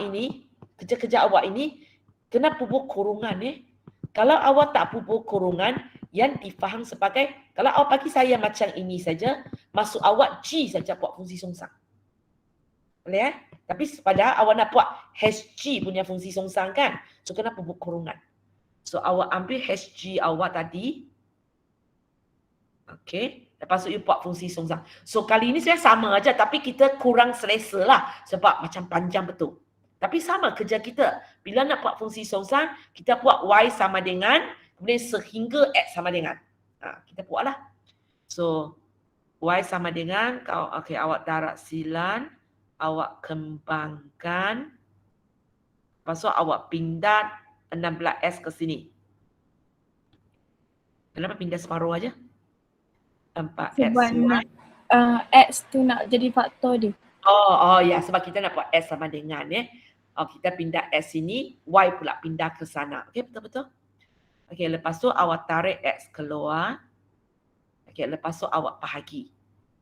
ini, kerja-kerja awak ini kena pupuk kurungan Kalau awak tak pupuk kurungan yang difaham sebagai, kalau awak bagi saya macam ini saja, masuk awak G saja buat fungsi songsang. Boleh Tapi padahal awak nak buat HG punya fungsi songsang kan? So kena pupuk kurungan. So awak ambil HG awak tadi. Okey. Lepas tu you buat fungsi songsang. So kali ini saya sama aja tapi kita kurang selesa lah. Sebab macam panjang betul. Tapi sama kerja kita. Bila nak buat fungsi songsang, kita buat Y sama dengan, kemudian sehingga X sama dengan. Kita buatlah. So Y sama dengan, okey, awak tarik silan. Awak kembangkan. Lepas tu awak pindah 16S ke sini. Kenapa pindah separuh aja? 4S.
Sebab X tu nak jadi faktor dia.
Oh ya, sebab kita nak buat S sama dengan kita pindah S sini, Y pula pindah ke sana. Okey, betul-betul. Okey, lepas tu awak tarik X keluar. Okey, lepas tu awak bahagi.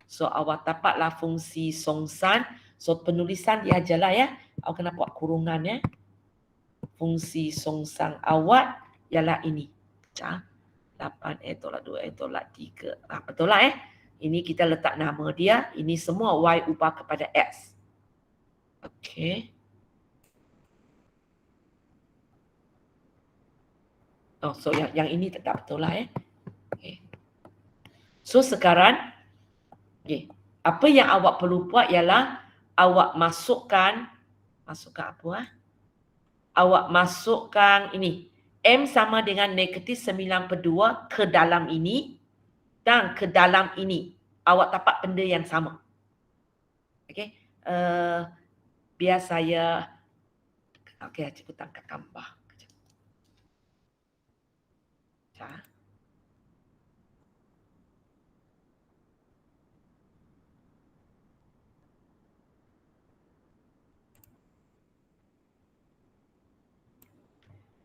So awak dapatlah fungsi songsang. So penulisan dia ajalah Awak kena buat kurungan Fungsi songsang awak ialah ini. 8 tolak 2 tolak 3. Betul lah Ini kita letak nama dia. Ini semua Y ubah kepada X. Okey. Oh, so yang ini tetap betul lah Okay. So sekarang, apa yang awak perlu buat ialah awak masukkan apa Awak masukkan ini. M sama dengan negatif 9/2 ke dalam ini dan ke dalam ini. Awak dapat benda yang sama. Okey. Biar saya cikgu tangkap gambar.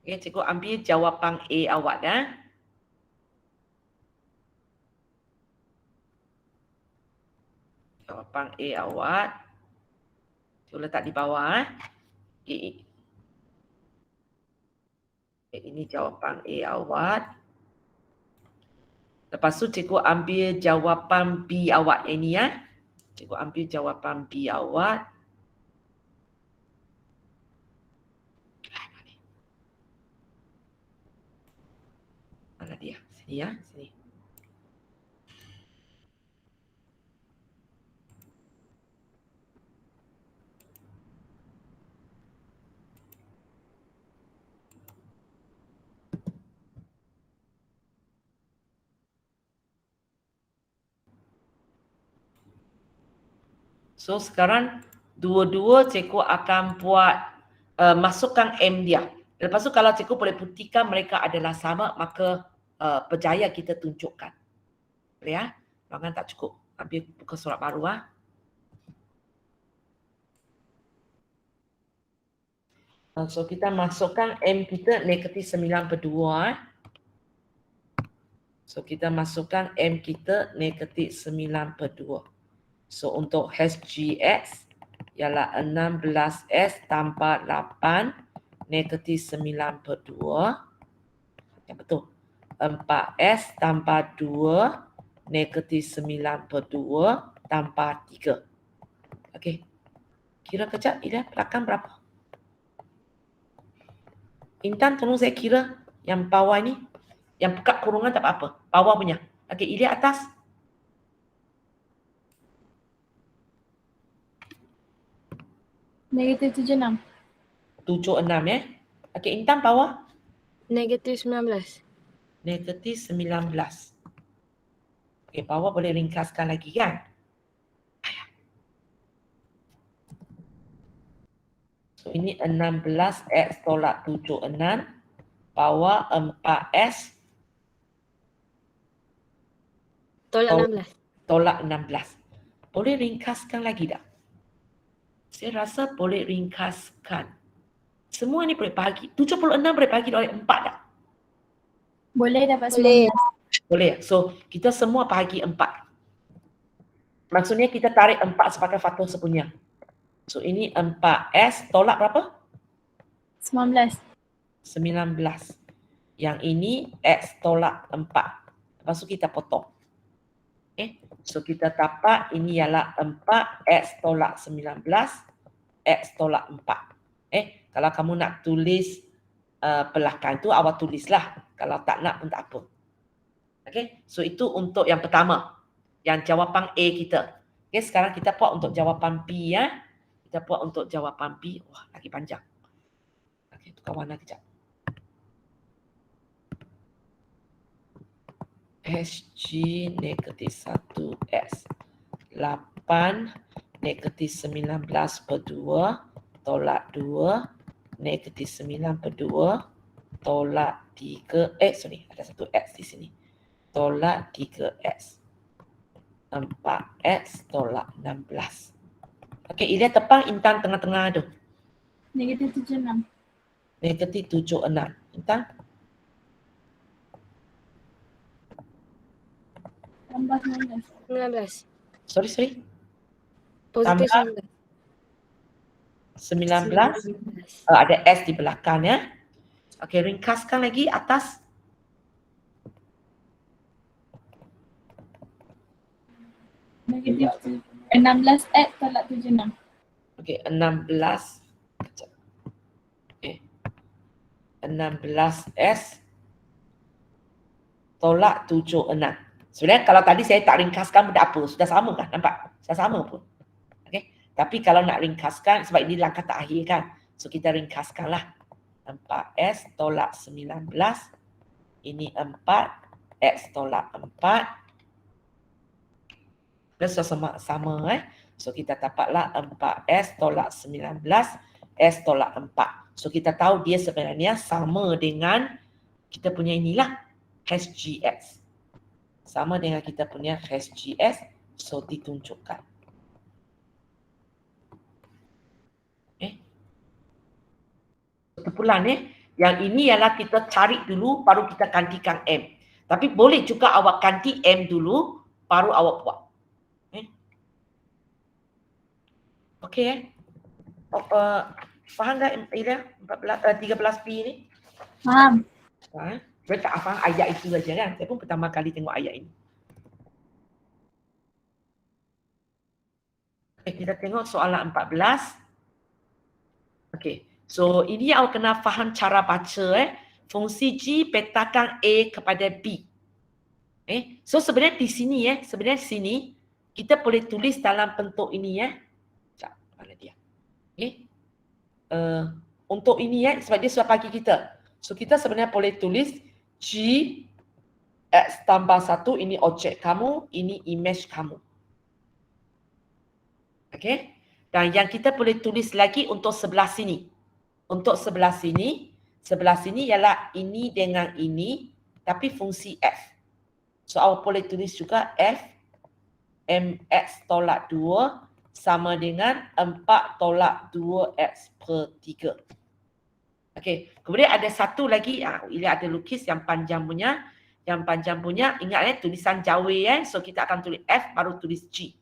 Cikgu ambil jawapan A awak Jawapan A awak. Cikgu letak di bawah Ini jawapan A awak. Lepas tu cikgu ambil jawapan B awak ini Cikgu ambil jawapan B awak. Mana dia? Sini sini. So sekarang dua-dua cikgu akan buat masukkan M dia. Lepas tu kalau cikgu boleh buktikan mereka adalah sama, maka berjaya kita tunjukkan. Boleh Jangan tak cukup. Ambil buka surat baru So kita masukkan M kita negatif 9/2 So kita masukkan M kita negatif 9/2 So untuk HGX ialah 16S tambah 8 negatif 9/2. Ya betul. 4S tambah 2 negatif 9/2 tambah 3. Okey. Kira kejap, Ida, belakang berapa? Intan, tolong saya kira yang bawah ni. Yang buka kurungan tak apa-apa. Bawah punya. Okey, Ida atas.
Negatif 76.
76 ya. Okey, Intan bawah.
Negatif 19.
Negatif 19. Okey, bawah boleh ringkaskan lagi kan? So, ini 16X tolak 76 bawah 4S
Tolak
Oh.
16.
tolak 16. Boleh ringkaskan lagi tak? Saya rasa boleh ringkaskan. Semua ni boleh bagi. 76 boleh bagi oleh 4 tak?
Boleh dapat
Boleh.
19.
Boleh. So, kita semua bahagi 4. Maksudnya kita tarik 4 sebagai faktor sepunya. So, ini 4S tolak berapa?
19.
19. Yang ini X tolak 4. Lepas tu kita potong. So kita dapat ini ialah 4X tolak 19, X tolak 4. Kalau kamu nak tulis belakang tu awak tulislah. Kalau tak nak pun tak apa. Okay, so itu untuk yang pertama. Yang jawapan A kita. Okay, sekarang kita buat untuk jawapan B ya. Kita buat untuk jawapan B. Wah, lagi panjang. Okay, tukar warna kejap. SG negatif 1S 8 negatif 19/2 tolak 2 negatif 9/2 tolak 3 ada satu X di sini tolak 3X 4X tolak 16. Okey, Ilya tepang Intan tengah-tengah tu.
Negatif 76.
Negatif 76. Intan?
Tambah 19.
19.
Sorry.
Positif
Tambah 19.
19.
Ada S di belakang ya. Okey, ringkaskan lagi atas.
Negatif 16X tolak 76.
Okey, 16. Okey. 16S tolak 76. Sebenarnya kalau tadi saya tak ringkaskan pun tak apa. Sudah sama kan? Nampak? Sudah sama pun. Okey. Tapi kalau nak ringkaskan, sebab ini langkah terakhir kan. So kita ringkaskanlah. 4S tolak 19. Ini 4. X tolak 4. Dan sama So kita dapatlah 4S tolak 19. S tolak 4. So kita tahu dia sebenarnya sama dengan kita punya inilah. HGX. Sama dengan kita punya HGX. So ditunjukkan. Kumpulan yang ini ialah kita cari dulu baru kita gantikan M. Tapi boleh juga awak ganti M dulu baru awak buat. Okey faham tak Ida 13B ni?
Faham.
Saya tak faham ayat itu saja kan. Saya pun pertama kali tengok ayat ini. Okay, kita tengok soalan 14. Okey. So ini awak kena faham cara baca fungsi G petakan A kepada B. So sebenarnya di sini kita boleh tulis dalam bentuk ini Sekejap, mana dia? Untuk ini sebab dia sudah bagi kita. So kita sebenarnya boleh tulis G X tambah 1 ini objek kamu, ini image kamu. Okey. Dan yang kita boleh tulis lagi untuk sebelah sini. Untuk sebelah sini ialah ini dengan ini tapi fungsi F. So awak boleh tulis juga F MX tolak 2 sama dengan 4 tolak 2X per 3. Okey, kemudian ada satu lagi, Ilya ada lukis yang panjang punya. Yang panjang punya, ingat tulisan Jawa so kita akan tulis F baru tulis G.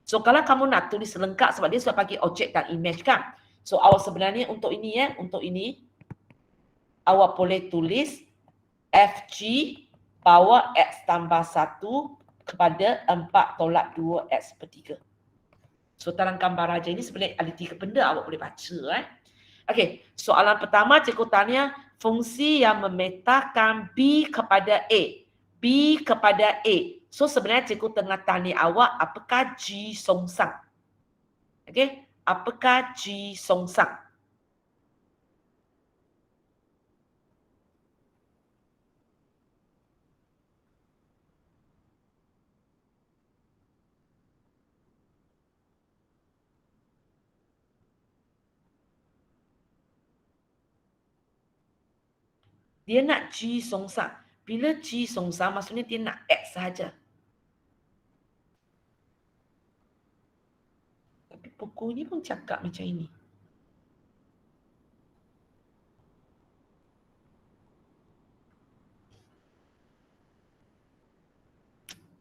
So kalau kamu nak tulis lengkap sebab dia sudah bagi objek dan image kan. So awak sebenarnya untuk ini awak boleh tulis FG Bawa X tambah 1 kepada 4 tolak 2 X per 3. So dalam gambar aja ini sebenarnya ada 3 benda awak boleh baca. Okey, soalan pertama cikgu tanya fungsi yang memetakan B kepada A. B kepada A. So sebenarnya cikgu tengah tanya awak apakah G songsang. Okey, apakah G songsang? Dia nak G songsang. Bila G songsang maksudnya dia nak X sahaja. Tapi buku ni pun cakap macam ini.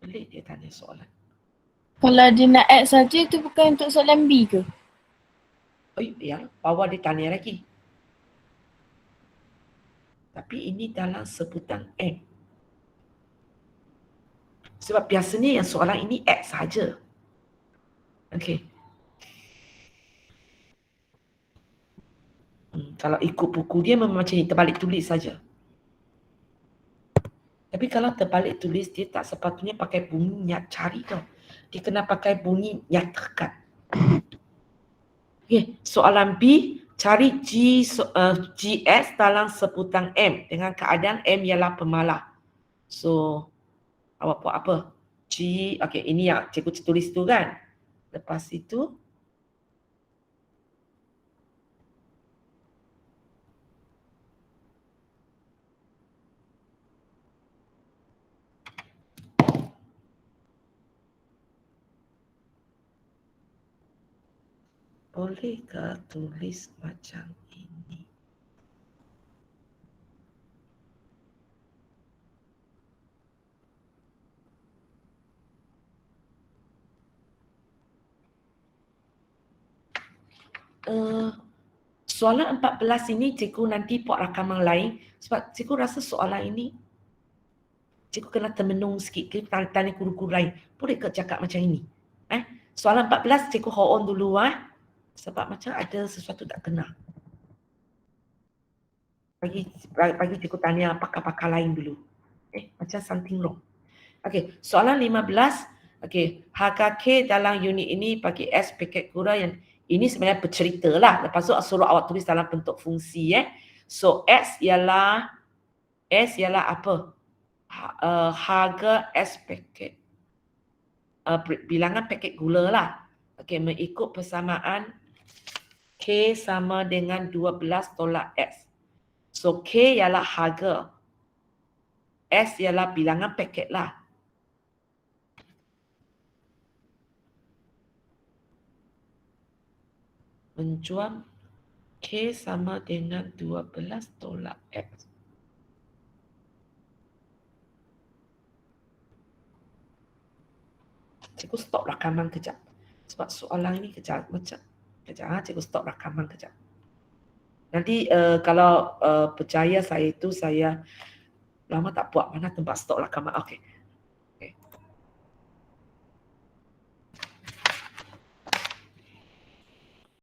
Pelik dia tanya soalan.
Kalau dia nak X saja itu bukan untuk soalan B ke?
Oh ya, bawah dia tanya lagi. Tapi ini dalam sebutan M. Sebab biasanya yang soalan ini X saja. Okey. Kalau ikut buku dia memang macam ni, terbalik tulis saja. Tapi kalau terbalik tulis, dia tak sepatutnya pakai bunyi nyat cari tau. Dia kena pakai bunyi nyatakan. Okay, soalan B, cari GS dalam sebutan M dengan keadaan M ialah pemalah. So, awak buat apa? G, okay, ini yang cikgu tulis tu kan. Lepas itu, bolehkah tulis macam ini? Soalan 14 ini cikgu nanti buat rakaman lain sebab cikgu rasa soalan ini cikgu kena termenung sikit ke tanya guru-guru lain. Boleh ke cakap macam ini? Soalan 14 cikgu hold on dulu sebab macam ada sesuatu tak kena. Bagi cikgu tanya pakar-pakar lain dulu. Macam something wrong. Okey, soalan 15. Okey, harga K dalam unit ini bagi S paket gula yang ini sebenarnya bercerita lah. Lepas tu suruh awak tulis dalam bentuk fungsi. So S ialah apa? Harga S paket. Bilangan paket gula lah. Okey, mengikut persamaan K sama dengan 12 tolak X. So K ialah harga. S ialah bilangan paket lah. Menjual K sama dengan 12 tolak X. Cikgu stop rakaman kejap. Sebab soalan ini kejap. Cikgu stop rakaman kejap. Nanti kalau berjaya saya lama tak buat mana tempat stop rakaman. Okey.